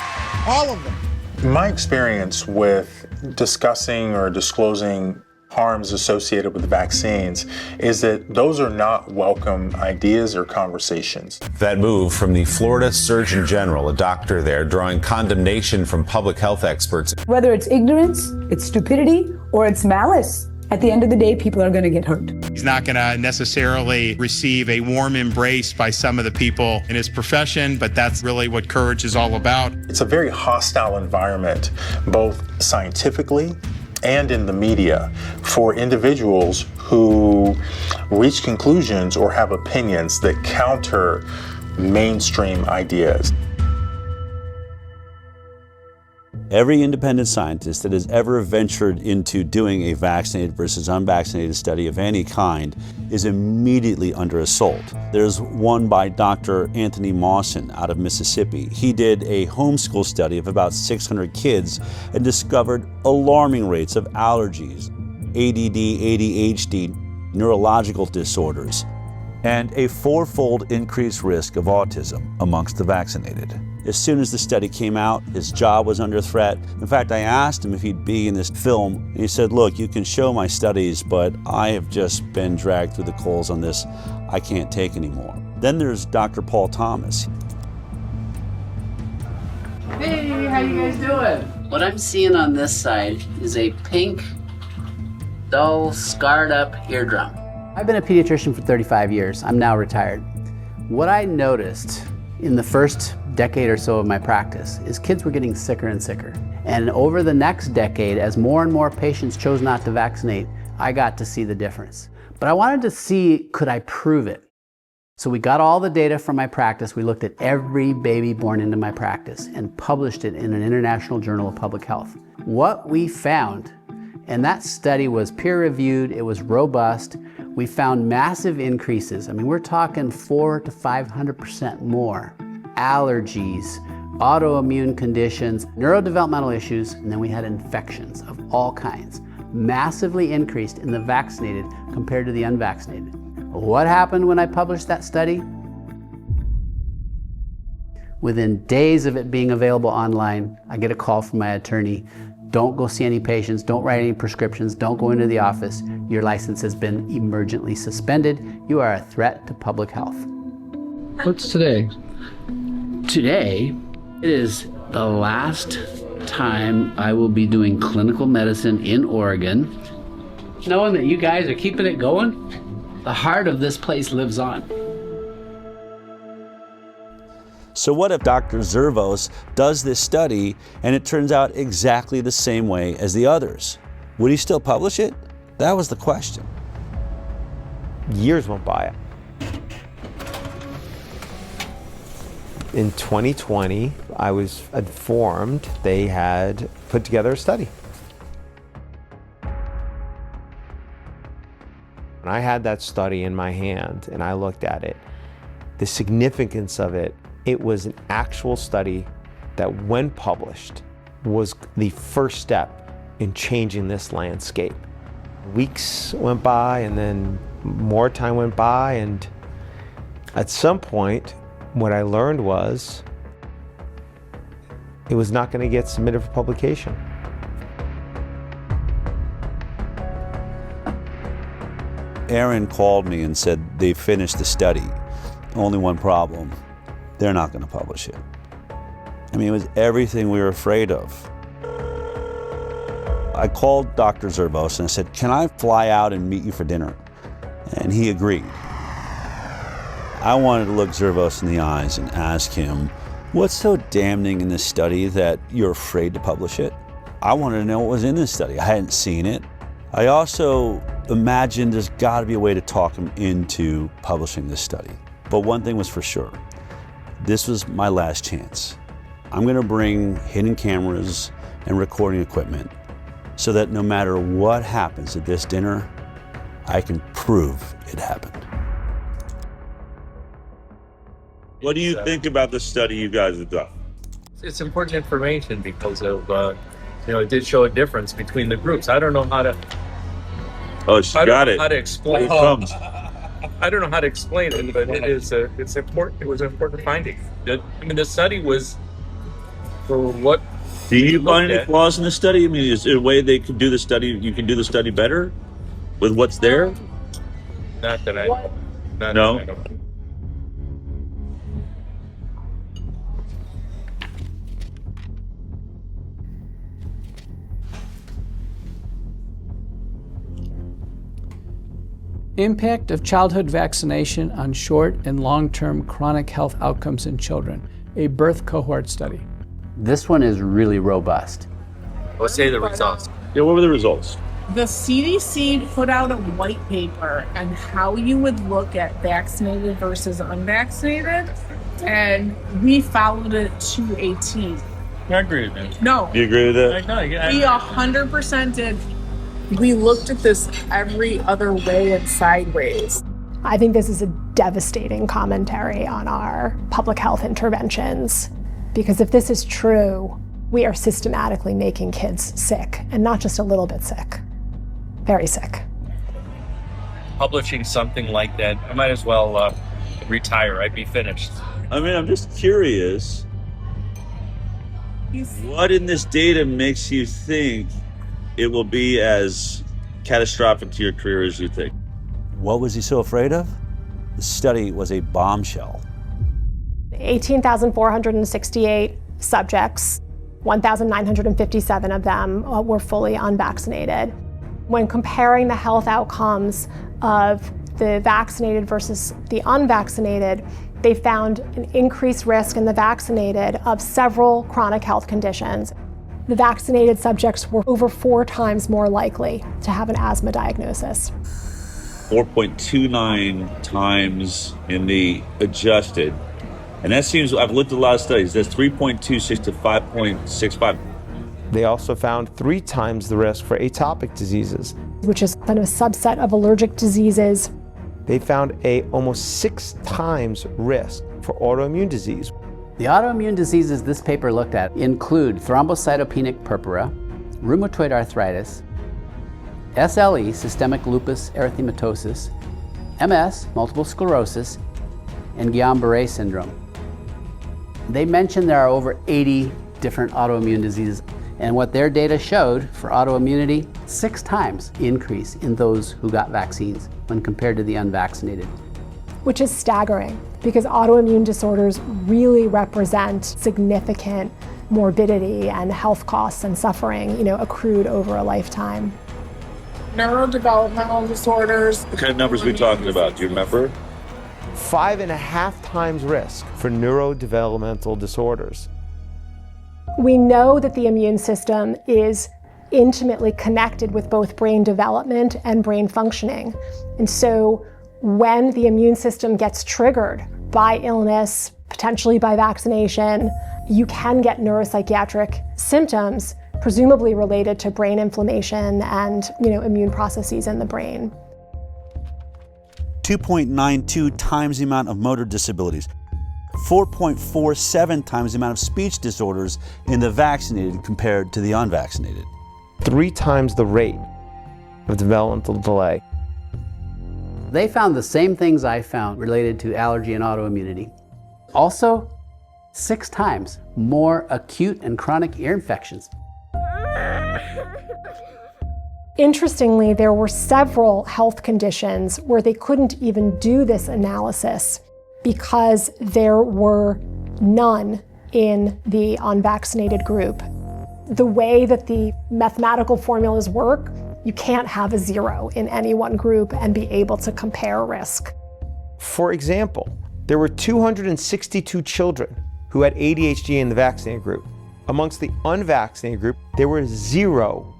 All of them. My experience with discussing or disclosing harms associated with vaccines is that those are not welcome ideas or conversations. That move from the Florida Surgeon General, a doctor there, drawing condemnation from public health experts. Whether it's ignorance, it's stupidity, or it's malice, at the end of the day, people are going to get hurt. He's not going to necessarily receive a warm embrace by some of the people in his profession, but that's really what courage is all about. It's a very hostile environment, both scientifically and in the media, for individuals who reach conclusions or have opinions that counter mainstream ideas. Every independent scientist that has ever ventured into doing a vaccinated versus unvaccinated study of any kind is immediately under assault. There's one by Dr. Anthony Mawson out of Mississippi. He did a homeschool study of about 600 kids and discovered alarming rates of allergies, ADD, ADHD, neurological disorders, and a 4-fold increased risk of autism amongst the vaccinated. As soon as the study came out, his job was under threat. In fact, I asked him if he'd be in this film, and he said, look, you can show my studies, but I have just been dragged through the coals on this. I can't take anymore. Then there's Dr. Paul Thomas. Hey, how you guys doing? What I'm seeing on this side is a pink dull, scarred up eardrum. I've been a pediatrician for 35 years. I'm now retired. What I noticed in the first decade or so of my practice is kids were getting sicker and sicker. And over the next decade, as more and more patients chose not to vaccinate, I got to see the difference. But I wanted to see, could I prove it? So we got all the data from my practice. We looked at every baby born into my practice and published it in an international journal of public health. What we found, and that study was peer-reviewed, it was robust, we found massive increases. I mean, we're talking 400 to 500% more. Allergies, autoimmune conditions, neurodevelopmental issues, and then we had infections of all kinds. Massively increased in the vaccinated compared to the unvaccinated. What happened when I published that study? Within days of it being available online, I get a call from my attorney. Don't go see any patients, don't write any prescriptions, don't go into the office. Your license has been emergently suspended. You are a threat to public health. What's today? Today, it is the last time I will be doing clinical medicine in Oregon. Knowing that you guys are keeping it going, the heart of this place lives on. So what if Dr. Zervos does this study and it turns out exactly the same way as the others? Would he still publish it? That was the question. Years went by. In 2020, I was informed they had put together a study. When I had that study in my hand and I looked at it, the significance of it, it was an actual study that, when published, was the first step in changing this landscape. Weeks went by and then more time went by, and at some point, what I learned was it was not going to get submitted for publication. Aaron called me and said they finished the study. Only one problem. They're not going to publish it. I mean, it was everything we were afraid of. I called Dr. Zervos and I said, can I fly out and meet you for dinner? And he agreed. I wanted to look Zervos in the eyes and ask him, what's so damning in this study that you're afraid to publish it? I wanted to know what was in this study. I hadn't seen it. I also imagined there's got to be a way to talk him into publishing this study. But one thing was for sure. This was my last chance. I'm going to bring hidden cameras and recording equipment so that no matter what happens at this dinner, I can prove it happened. What do you think about the study you guys have done? It's important information because of, it did show a difference between the groups. I don't know how to. Oh, she got it. How to explain? Here it comes. I don't know how to explain it, but it's important. It was an important finding. I mean, the study was for what. Do you find any flaws in the study? I mean, is there a way they could do the study? You can do the study better with what's there? Not that I know. No. That I know. Impact of childhood vaccination on short and long-term chronic health outcomes in children, a birth cohort study. This one is really robust. Let's say the results. Yeah, what were the results? The CDC put out a white paper on how you would look at vaccinated versus unvaccinated, and we followed it to a T. I agree with that. No. Do you agree with that? No, we 100% did. We looked at this every other way and sideways. I think this is a devastating commentary on our public health interventions, because if this is true, we are systematically making kids sick, and not just a little bit sick, very sick. Publishing something like that, I might as well retire. I'd be finished. I mean, I'm just curious. What in this data makes you think it will be as catastrophic to your career as you think? What was he so afraid of? The study was a bombshell. 18,468 subjects, 1,957 of them were fully unvaccinated. When comparing the health outcomes of the vaccinated versus the unvaccinated, they found an increased risk in the vaccinated of several chronic health conditions. The vaccinated subjects were over 4 times more likely to have an asthma diagnosis. 4.29 times in the adjusted. And that seems, I've looked at a lot of studies, that's 3.26 to 5.65. They also found 3 times the risk for atopic diseases, which is kind of a subset of allergic diseases. They found almost 6 times risk for autoimmune disease. The autoimmune diseases this paper looked at include thrombocytopenic purpura, rheumatoid arthritis, SLE, systemic lupus erythematosus, MS, multiple sclerosis, and Guillain-Barré syndrome. They mentioned there are over 80 different autoimmune diseases, and what their data showed for autoimmunity, 6 times increase in those who got vaccines when compared to the unvaccinated. Which is staggering, because autoimmune disorders really represent significant morbidity and health costs and suffering, accrued over a lifetime. Neurodevelopmental disorders. What kind of numbers are we talking about? Do you remember? 5.5 times risk for neurodevelopmental disorders. We know that the immune system is intimately connected with both brain development and brain functioning. And so when the immune system gets triggered by illness, potentially by vaccination, you can get neuropsychiatric symptoms, presumably related to brain inflammation and immune processes in the brain. 2.92 times the amount of motor disabilities, 4.47 times the amount of speech disorders in the vaccinated compared to the unvaccinated. 3 times the rate of developmental delay. They found the same things I found related to allergy and autoimmunity. Also, 6 times more acute and chronic ear infections. Interestingly, there were several health conditions where they couldn't even do this analysis because there were none in the unvaccinated group. The way that the mathematical formulas work, you can't have a 0 in any one group and be able to compare risk. For example, there were 262 children who had ADHD in the vaccinated group. Amongst the unvaccinated group, there were 0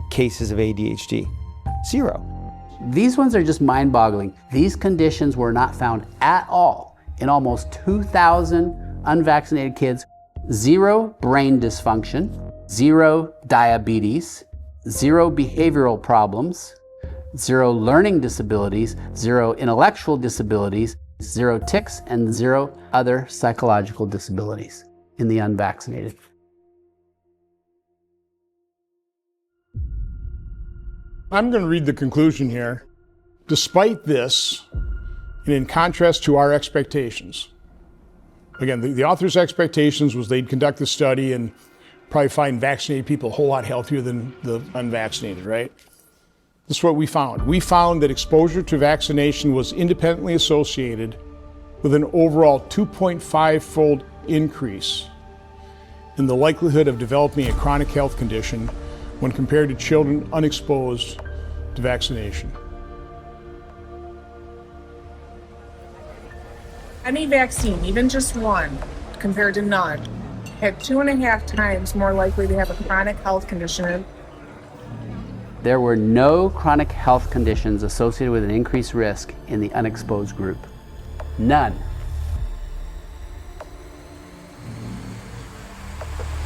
cases of ADHD. 0. These ones are just mind-boggling. These conditions were not found at all in almost 2,000 unvaccinated kids. 0 brain dysfunction, 0 diabetes, 0 behavioral problems, 0 learning disabilities, 0 intellectual disabilities, 0 tics, and 0 other psychological disabilities in the unvaccinated. I'm going to read the conclusion here. Despite this, and in contrast to our expectations, again, the author's expectations was they'd conduct the study and probably find vaccinated people a whole lot healthier than the unvaccinated, right? This is what we found. We found that exposure to vaccination was independently associated with an overall 2.5-fold increase in the likelihood of developing a chronic health condition when compared to children unexposed to vaccination. Any vaccine, even just one, compared to none, had 2.5 times more likely to have a chronic health condition. There were no chronic health conditions associated with an increased risk in the unexposed group. None.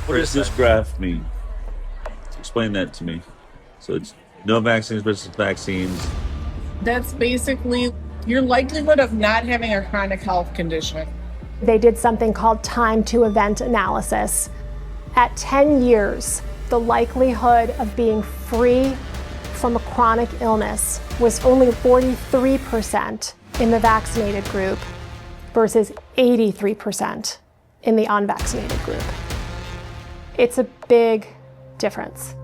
What does this graph mean? Explain that to me. So it's no vaccines versus vaccines. That's basically your likelihood of not having a chronic health condition. They did something called time to event analysis. At 10 years, the likelihood of being free from a chronic illness was only 43% in the vaccinated group versus 83% in the unvaccinated group. It's a big difference.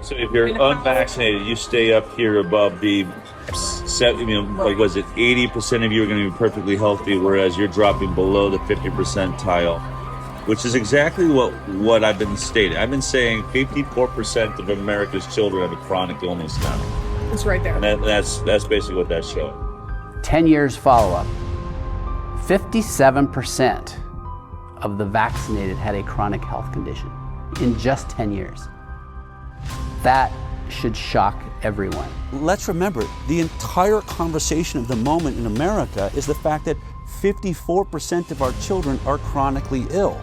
So if you're unvaccinated, you stay up here above the, like was it 80% of you are going to be perfectly healthy, whereas you're dropping below the 50 percentile which is exactly what I've been stating. I've been saying 54% of America's children have a chronic illness now. It's right there. And that's basically what that's showing. 10 years follow-up, 57% of the vaccinated had a chronic health condition in just 10 years. That should shock everyone. Let's remember, the entire conversation of the moment in America is the fact that 54% of our children are chronically ill.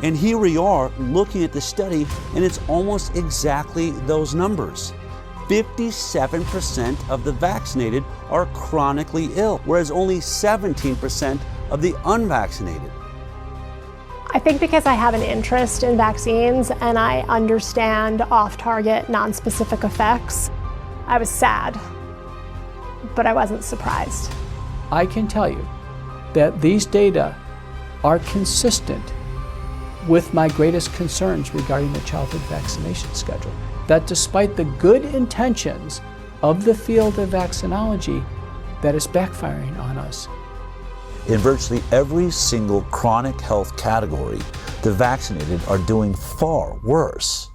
And here we are looking at the study, and it's almost exactly those numbers. 57% of the vaccinated are chronically ill, whereas only 17% of the unvaccinated. I think because I have an interest in vaccines and I understand off-target, non-specific effects, I was sad, but I wasn't surprised. I can tell you that these data are consistent with my greatest concerns regarding the childhood vaccination schedule. That despite the good intentions of the field of vaccinology, that is backfiring on us. In virtually every single chronic health category, the vaccinated are doing far worse.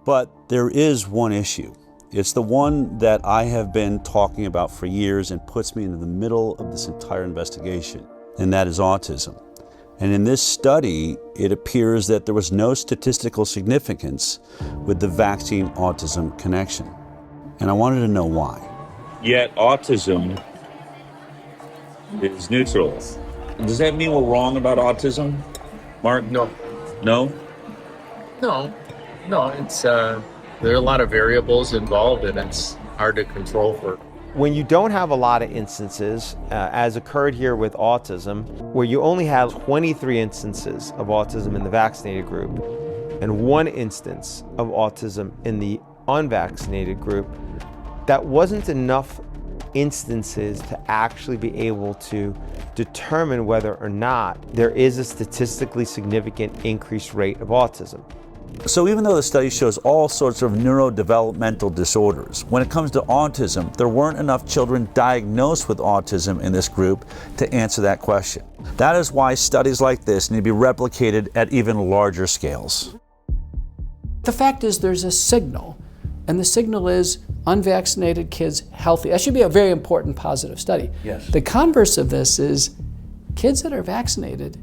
But there is one issue. It's the one that I have been talking about for years and puts me into the middle of this entire investigation, and that is autism. And in this study, it appears that there was no statistical significance with the vaccine-autism connection. And I wanted to know why. Yet autism is neutral. Does that mean we're wrong about autism, Mark? No. No? No. It's there are a lot of variables involved, and it's hard to control for. When you don't have a lot of instances, as occurred here with autism, where you only have 23 instances of autism in the vaccinated group and 1 instance of autism in the unvaccinated group, that wasn't enough instances to actually be able to determine whether or not there is a statistically significant increased rate of autism. So even though the study shows all sorts of neurodevelopmental disorders, when it comes to autism, there weren't enough children diagnosed with autism in this group to answer that question. That is why studies like this need to be replicated at even larger scales. The fact is there's a signal, and the signal is unvaccinated kids healthy. That should be a very important positive study. Yes. The converse of this is kids that are vaccinated,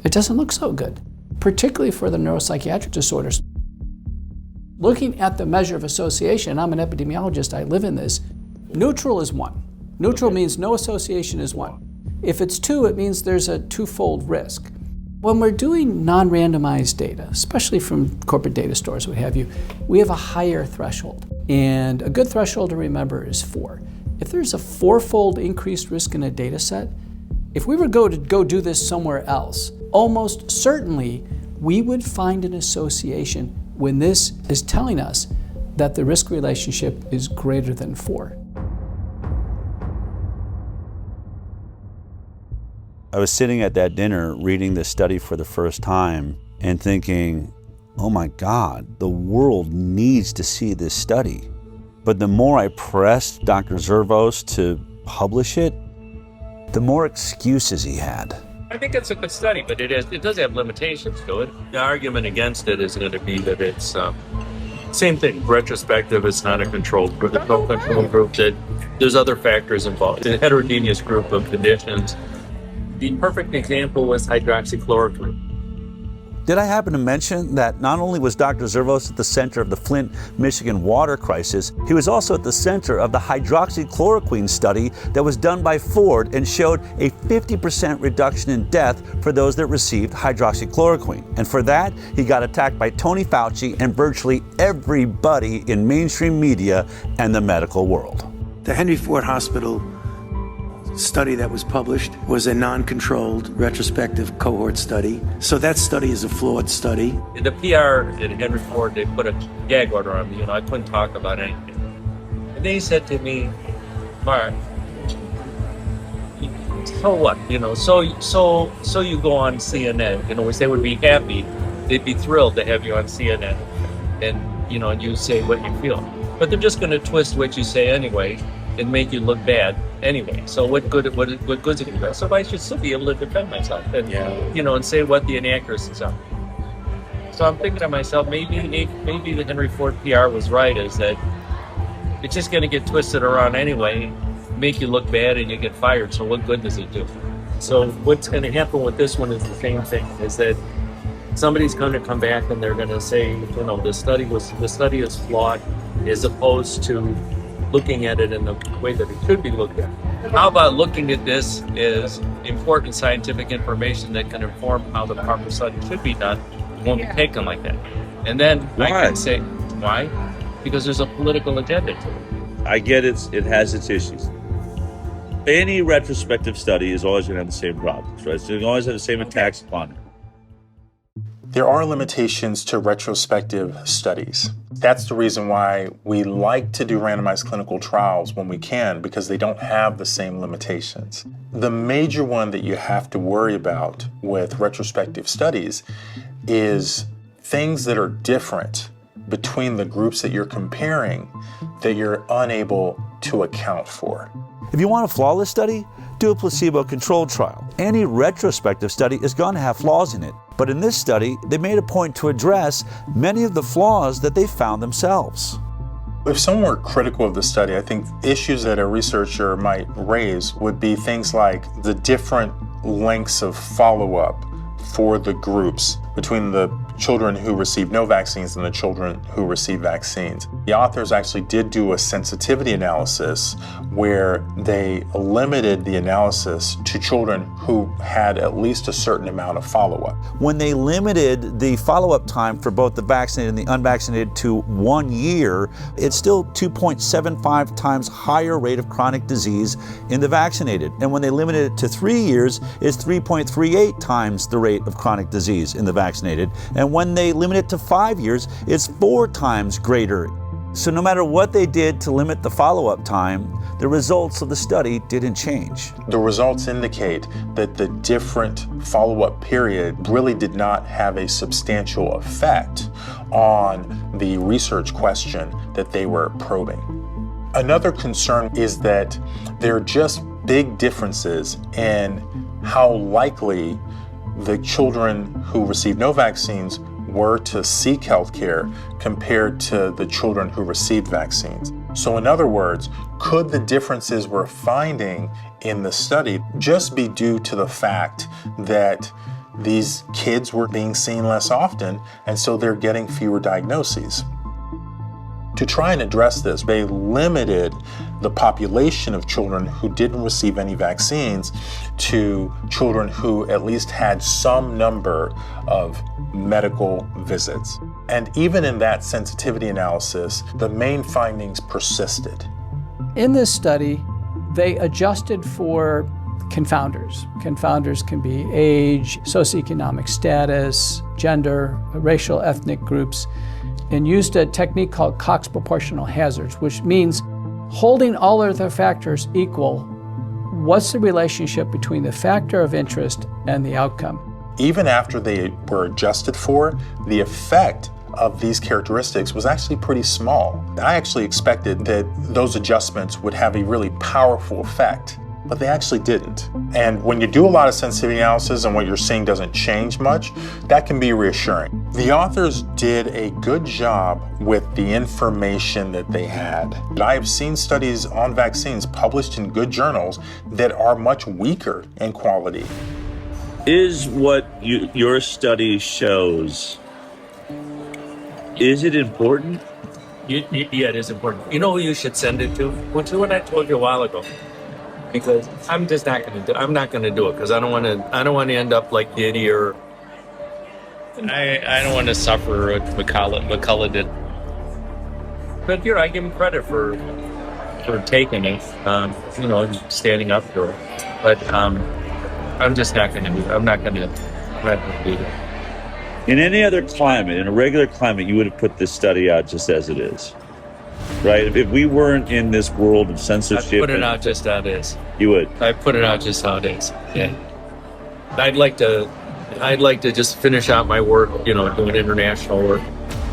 it doesn't look so good, particularly for the neuropsychiatric disorders. Looking at the measure of association, I'm an epidemiologist, I live in this, neutral is 1. Neutral means no association is 1. If it's 2, it means there's a 2-fold risk. When we're doing non-randomized data, especially from corporate data stores, what have you, we have a higher threshold. And a good threshold to remember is 4. If there's a 4-fold increased risk in a data set, if we were to go do this somewhere else, almost certainly we would find an association when this is telling us that the risk relationship is greater than 4. I was sitting at that dinner reading this study for the first time and thinking, oh my God, the world needs to see this study. But the more I pressed Dr. Zervos to publish it, the more excuses he had. I think it's a good study, but it does have limitations to it. The argument against it is going to be that it's same thing. Retrospective, it's not a controlled group. There's no control group. There's other factors involved. It's a heterogeneous group of conditions. The perfect example was hydroxychloroquine. Did I happen to mention that not only was Dr. Zervos at the center of the Flint, Michigan water crisis, he was also at the center of the hydroxychloroquine study that was done by Ford and showed a 50% reduction in death for those that received hydroxychloroquine. And for that, he got attacked by Tony Fauci and virtually everybody in mainstream media and the medical world. The Henry Ford Hospital study that was published was a non-controlled retrospective cohort study. So that study is a flawed study. In the PR at Henry Ford, they put a gag order on me. I couldn't talk about anything. And they said to me, Mark, so what? So you go on CNN. Which they would be happy. They'd be thrilled to have you on CNN. And, and you say what you feel. But they're just going to twist what you say anyway. and make you look bad anyway. So what good is it going to do? So I should still be able to defend myself and and say what the inaccuracies are. So I'm thinking to myself, maybe the Henry Ford PR was right, is that it's just going to get twisted around anyway, make you look bad, and you get fired. So what good does it do? So what's going to happen with this one is the same thing, is that somebody's going to come back and they're going to say, the study is flawed, as opposed to looking at it in the way that it should be looked at. How about looking at this as important scientific information that can inform how the proper study should be done? It won't be taken like that. And then I can say, why? Because there's a political agenda to it. I get it has its issues. Any retrospective study is always going to have the same problems, right? So you always have the same attacks upon it. There are limitations to retrospective studies. That's the reason why we like to do randomized clinical trials when we can, because they don't have the same limitations. The major one that you have to worry about with retrospective studies is things that are different between the groups that you're comparing that you're unable to account for. If you want a flawless study, do a placebo-controlled trial. Any retrospective study is going to have flaws in it. But in this study, they made a point to address many of the flaws that they found themselves. If someone were critical of the study, I think issues that a researcher might raise would be things like the different lengths of follow-up for the groups between the children who received no vaccines and the children who received vaccines. The authors actually did do a sensitivity analysis where they limited the analysis to children who had at least a certain amount of follow-up. When they limited the follow-up time for both the vaccinated and the unvaccinated to 1 year, it's still 2.75 times higher rate of chronic disease in the vaccinated. And when they limited it to 3 years, it's 3.38 times the rate of chronic disease in the vaccinated. And when they limit it to 5 years, it's 4 times greater. So no matter what they did to limit the follow-up time, the results of the study didn't change. The results indicate that the different follow-up period really did not have a substantial effect on the research question that they were probing. Another concern is that there are just big differences in how likely the children who received no vaccines were to seek health care compared to the children who received vaccines. So in other words, could the differences we're finding in the study just be due to the fact that these kids were being seen less often and so they're getting fewer diagnoses? To try and address this, they limited the population of children who didn't receive any vaccines to children who at least had some number of medical visits. And even in that sensitivity analysis, the main findings persisted. In this study, they adjusted for confounders. Confounders can be age, socioeconomic status, gender, racial, ethnic groups, and used a technique called Cox proportional hazards, which means holding all other factors equal, what's the relationship between the factor of interest and the outcome? Even after they were adjusted for, the effect of these characteristics was actually pretty small. I actually expected that those adjustments would have a really powerful effect, but they actually didn't. And when you do a lot of sensitivity analysis and what you're seeing doesn't change much, that can be reassuring. The authors did a good job with the information that they had. I have seen studies on vaccines published in good journals that are much weaker in quality. Is what your study shows, is it important? Yeah, it is important. You know who you should send it to? Well, to what I told you a while ago. Because I'm just not going to do. I'm not going to do it because I don't want to end up like Diddy or. I don't want to suffer what McCullough did. But I give him credit for taking it. Standing up to it. But I'm just not going to do it. I'm not going to do it. In any other climate, in a regular climate, you would have put this study out just as it is. Right? If we weren't in this world of censorship... I'd put it out just how it is. You would? I'd put it out just how it is, yeah. I'd like to just finish out my work, doing international work.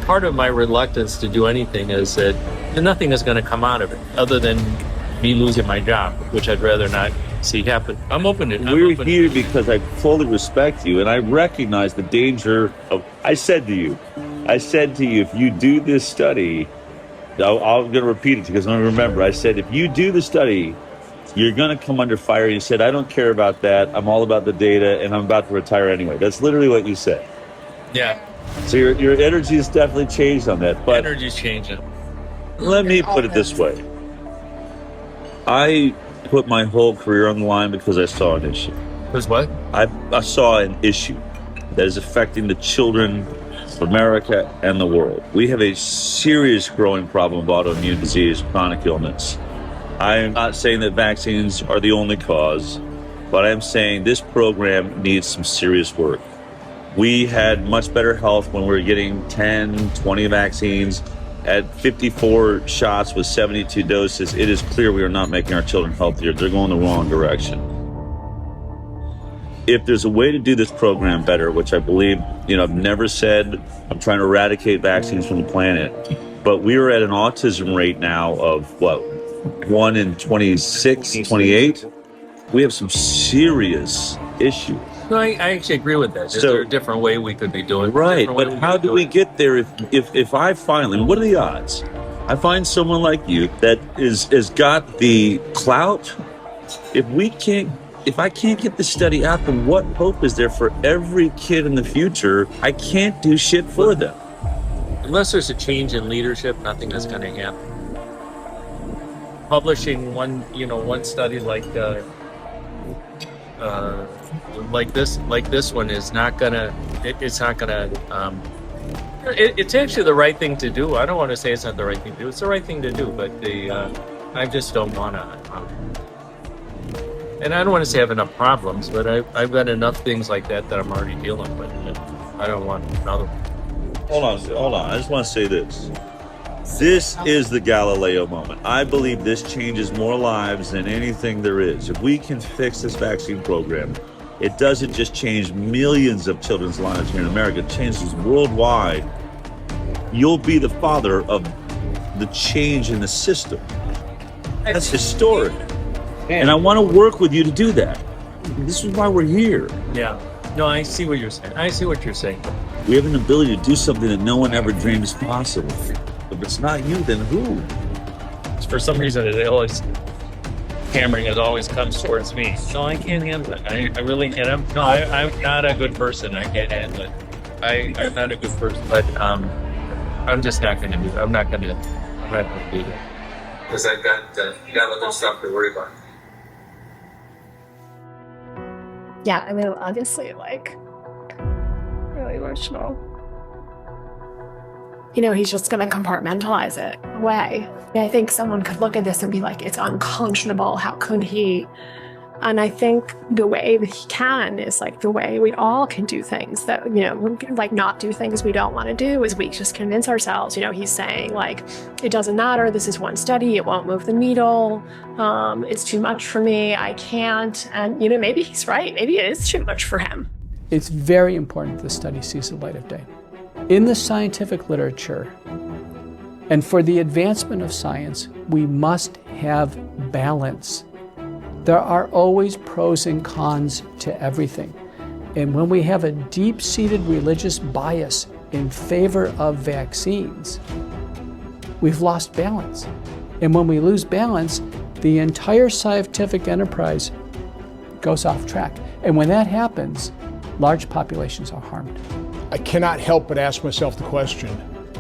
Part of my reluctance to do anything is that nothing is going to come out of it other than me losing my job, which I'd rather not see happen. I'm open to. We're here because I fully respect you, and I recognize the danger of. I said to you, if you do this study, I'm going to repeat it because I'm going to remember. I said, if you do the study, you're going to come under fire. You said, I don't care about that. I'm all about the data, and I'm about to retire anyway. That's literally what you said. Yeah. So your energy has definitely changed on that. But Energy's changing. let me put it this way. I put my whole career on the line because I saw an issue. Because what? I saw an issue that is affecting the children of America and the world. We have a serious growing problem of autoimmune disease, chronic illness. I'm not saying that vaccines are the only cause, but I'm saying this program needs some serious work. We had much better health when we were getting 10, 20 vaccines. At 54 shots with 72 doses, it is clear we are not making our children healthier. They're going the wrong direction. If there's a way to do this program better, which I believe, I've never said I'm trying to eradicate vaccines from the planet, but we are at an autism rate now of 1 in 26, 28. We have some serious issues. No, I actually agree with that. Is there a different way we could be doing it? Right, but how do we get there if I finally, what are the odds? I find someone like you that is got the clout. If I can't get the study out, then what hope is there for every kid in the future? I can't do shit for them. Unless there's a change in leadership, nothing is going to happen. Publishing one study like this one is not gonna. It's not gonna. It's actually the right thing to do. I don't want to say it's not the right thing to do. It's the right thing to do, but I just don't want to. And I don't want to say I have enough problems, but I've got enough things like that I'm already dealing with. And I don't want another one. Hold on. I just want to say this. This is the Galileo moment. I believe this changes more lives than anything there is. If we can fix this vaccine program, it doesn't just change millions of children's lives here in America, it changes worldwide. You'll be the father of the change in the system. That's historic. And I want to work with you to do that. This is why we're here. Yeah. No, I see what you're saying. We have an ability to do something that no one ever dreamed is possible. If it's not you, then who? For some reason, hammering has always comes towards me. No, I can't handle it. I really can't. I'm not a good person. I can't handle it. I'm not a good person, but I'm just not going to do it. I'm not going to do it. Because I've got other stuff to worry about. Yeah, I mean, obviously, really emotional. He's just going to compartmentalize it away. I think someone could look at this and be like, it's unconscionable. How could he? And I think the way that he can is the way we all can do things that, not do things we don't want to do is we just convince ourselves, he's saying it doesn't matter. This is one study. It won't move the needle. It's too much for me. I can't. And, maybe he's right. Maybe it is too much for him. It's very important the study sees the light of day. In the scientific literature, and for the advancement of science, we must have balance. There are always pros and cons to everything. And when we have a deep-seated religious bias in favor of vaccines, we've lost balance. And when we lose balance, the entire scientific enterprise goes off track. And when that happens, large populations are harmed. I cannot help but ask myself the question,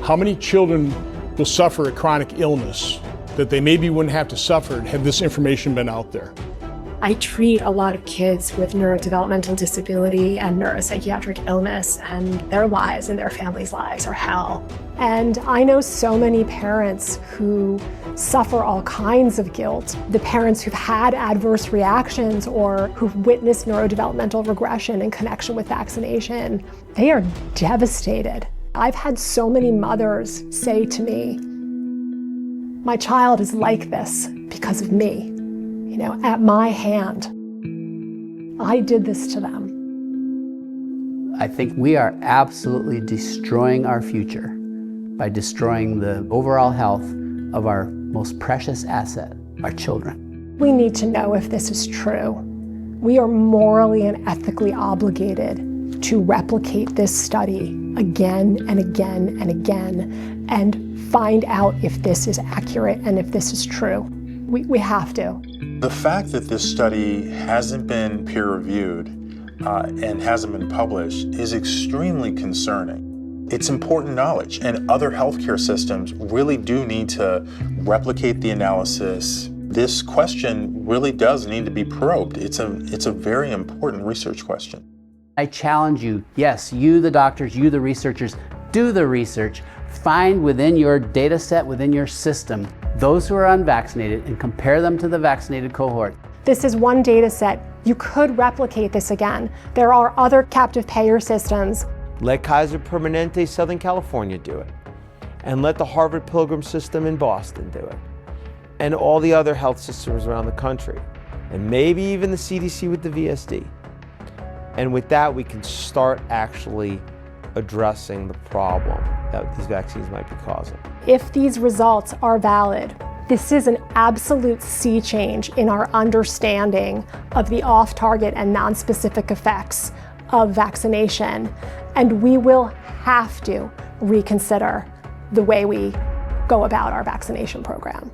how many children will suffer a chronic illness that they maybe wouldn't have to suffer had this information been out there? I treat a lot of kids with neurodevelopmental disability and neuropsychiatric illness, and their lives and their families' lives are hell. And I know so many parents who suffer all kinds of guilt. The parents who've had adverse reactions or who've witnessed neurodevelopmental regression in connection with vaccination, they are devastated. I've had so many mothers say to me, my child is like this because of me. At my hand, I did this to them. I think we are absolutely destroying our future by destroying the overall health of our most precious asset, our children. We need to know if this is true. We are morally and ethically obligated to replicate this study again and again and again and find out if this is accurate and if this is true. We have to. The fact that this study hasn't been peer-reviewed and hasn't been published is extremely concerning. It's important knowledge, and other healthcare systems really do need to replicate the analysis. This question really does need to be probed. It's a very important research question. I challenge you, yes, you the doctors, you the researchers, do the research. Find within your data set, within your system, those who are unvaccinated and compare them to the vaccinated cohort. This is one data set. You could replicate this again. There are other captive payer systems. Let Kaiser Permanente Southern California do it. And let the Harvard Pilgrim system in Boston do it. And all the other health systems around the country. And maybe even the CDC with the VSD. And with that, we can start actually addressing the problem that these vaccines might be causing. If these results are valid, this is an absolute sea change in our understanding of the off-target and non-specific effects of vaccination. And we will have to reconsider the way we go about our vaccination program.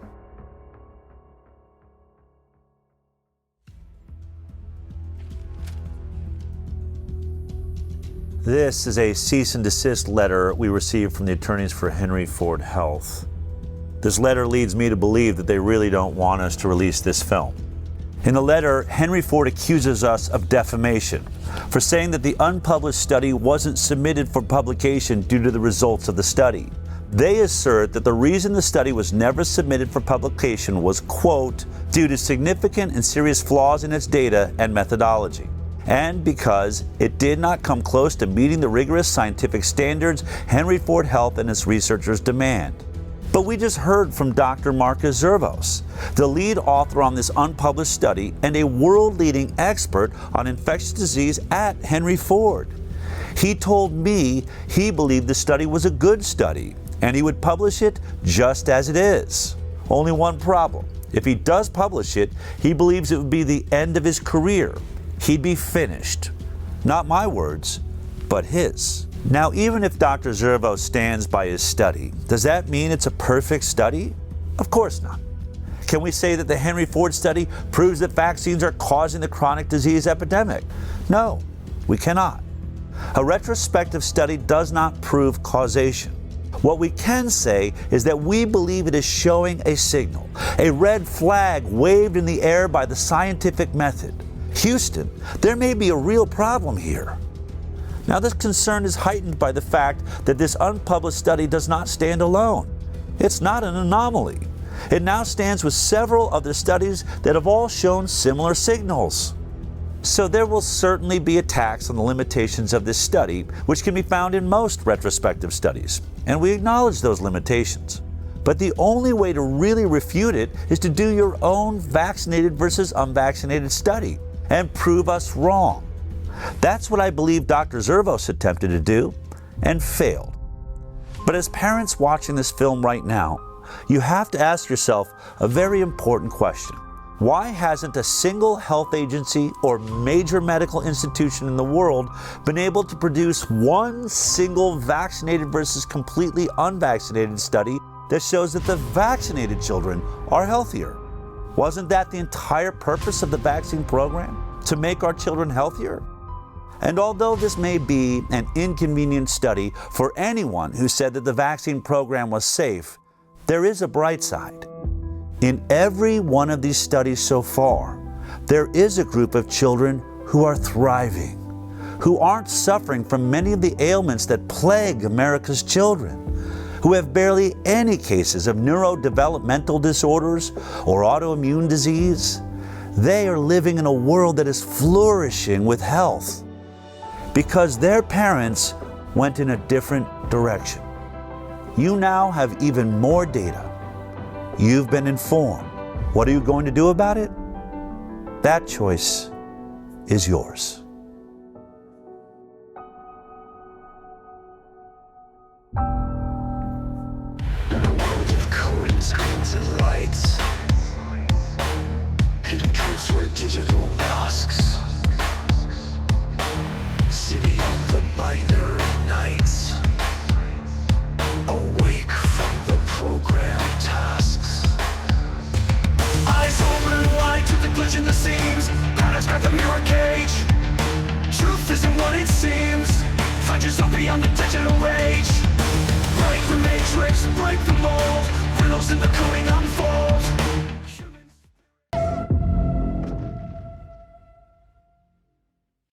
This is a cease and desist letter we received from the attorneys for Henry Ford Health. This letter leads me to believe that they really don't want us to release this film. In the letter, Henry Ford accuses us of defamation for saying that the unpublished study wasn't submitted for publication due to the results of the study. They assert that the reason the study was never submitted for publication was, quote, due to significant and serious flaws in its data and methodology, and because it did not come close to meeting the rigorous scientific standards Henry Ford Health and its researchers demand. But we just heard from Dr. Marcus Zervos, the lead author on this unpublished study and a world-leading expert on infectious disease at Henry Ford. He told me he believed the study was a good study and he would publish it just as it is. Only one problem. If he does publish it, he believes it would be the end of his career. He'd be finished. Not my words, but his. Now, even if Dr. Zervos stands by his study, does that mean it's a perfect study? Of course not. Can we say that the Henry Ford study proves that vaccines are causing the chronic disease epidemic? No, we cannot. A retrospective study does not prove causation. What we can say is that we believe it is showing a signal, a red flag waved in the air by the scientific method. Houston, there may be a real problem here. Now, this concern is heightened by the fact that this unpublished study does not stand alone. It's not an anomaly. It now stands with several other studies that have all shown similar signals. So there will certainly be attacks on the limitations of this study, which can be found in most retrospective studies, and we acknowledge those limitations. But the only way to really refute it is to do your own vaccinated versus unvaccinated study and prove us wrong. That's what I believe Dr. Zervos attempted to do and failed. But as parents watching this film right now, you have to ask yourself a very important question. Why hasn't a single health agency or major medical institution in the world been able to produce one single vaccinated versus completely unvaccinated study that shows that the vaccinated children are healthier? Wasn't that the entire purpose of the vaccine program? To make our children healthier? And although this may be an inconvenient study for anyone who said that the vaccine program was safe, there is a bright side. In every one of these studies so far, there is a group of children who are thriving, who aren't suffering from many of the ailments that plague America's children, who have barely any cases of neurodevelopmental disorders or autoimmune disease. They are living in a world that is flourishing with health because their parents went in a different direction. You now have even more data. You've been informed. What are you going to do about it? That choice is yours. Codes and lights. password digital masks. City of the binary nights, awake from the program tasks. Eyes open wide to the glitch in the seams. Patterns grab the mirror cage. Truth isn't what it seems. Find yourself beyond the digital rage.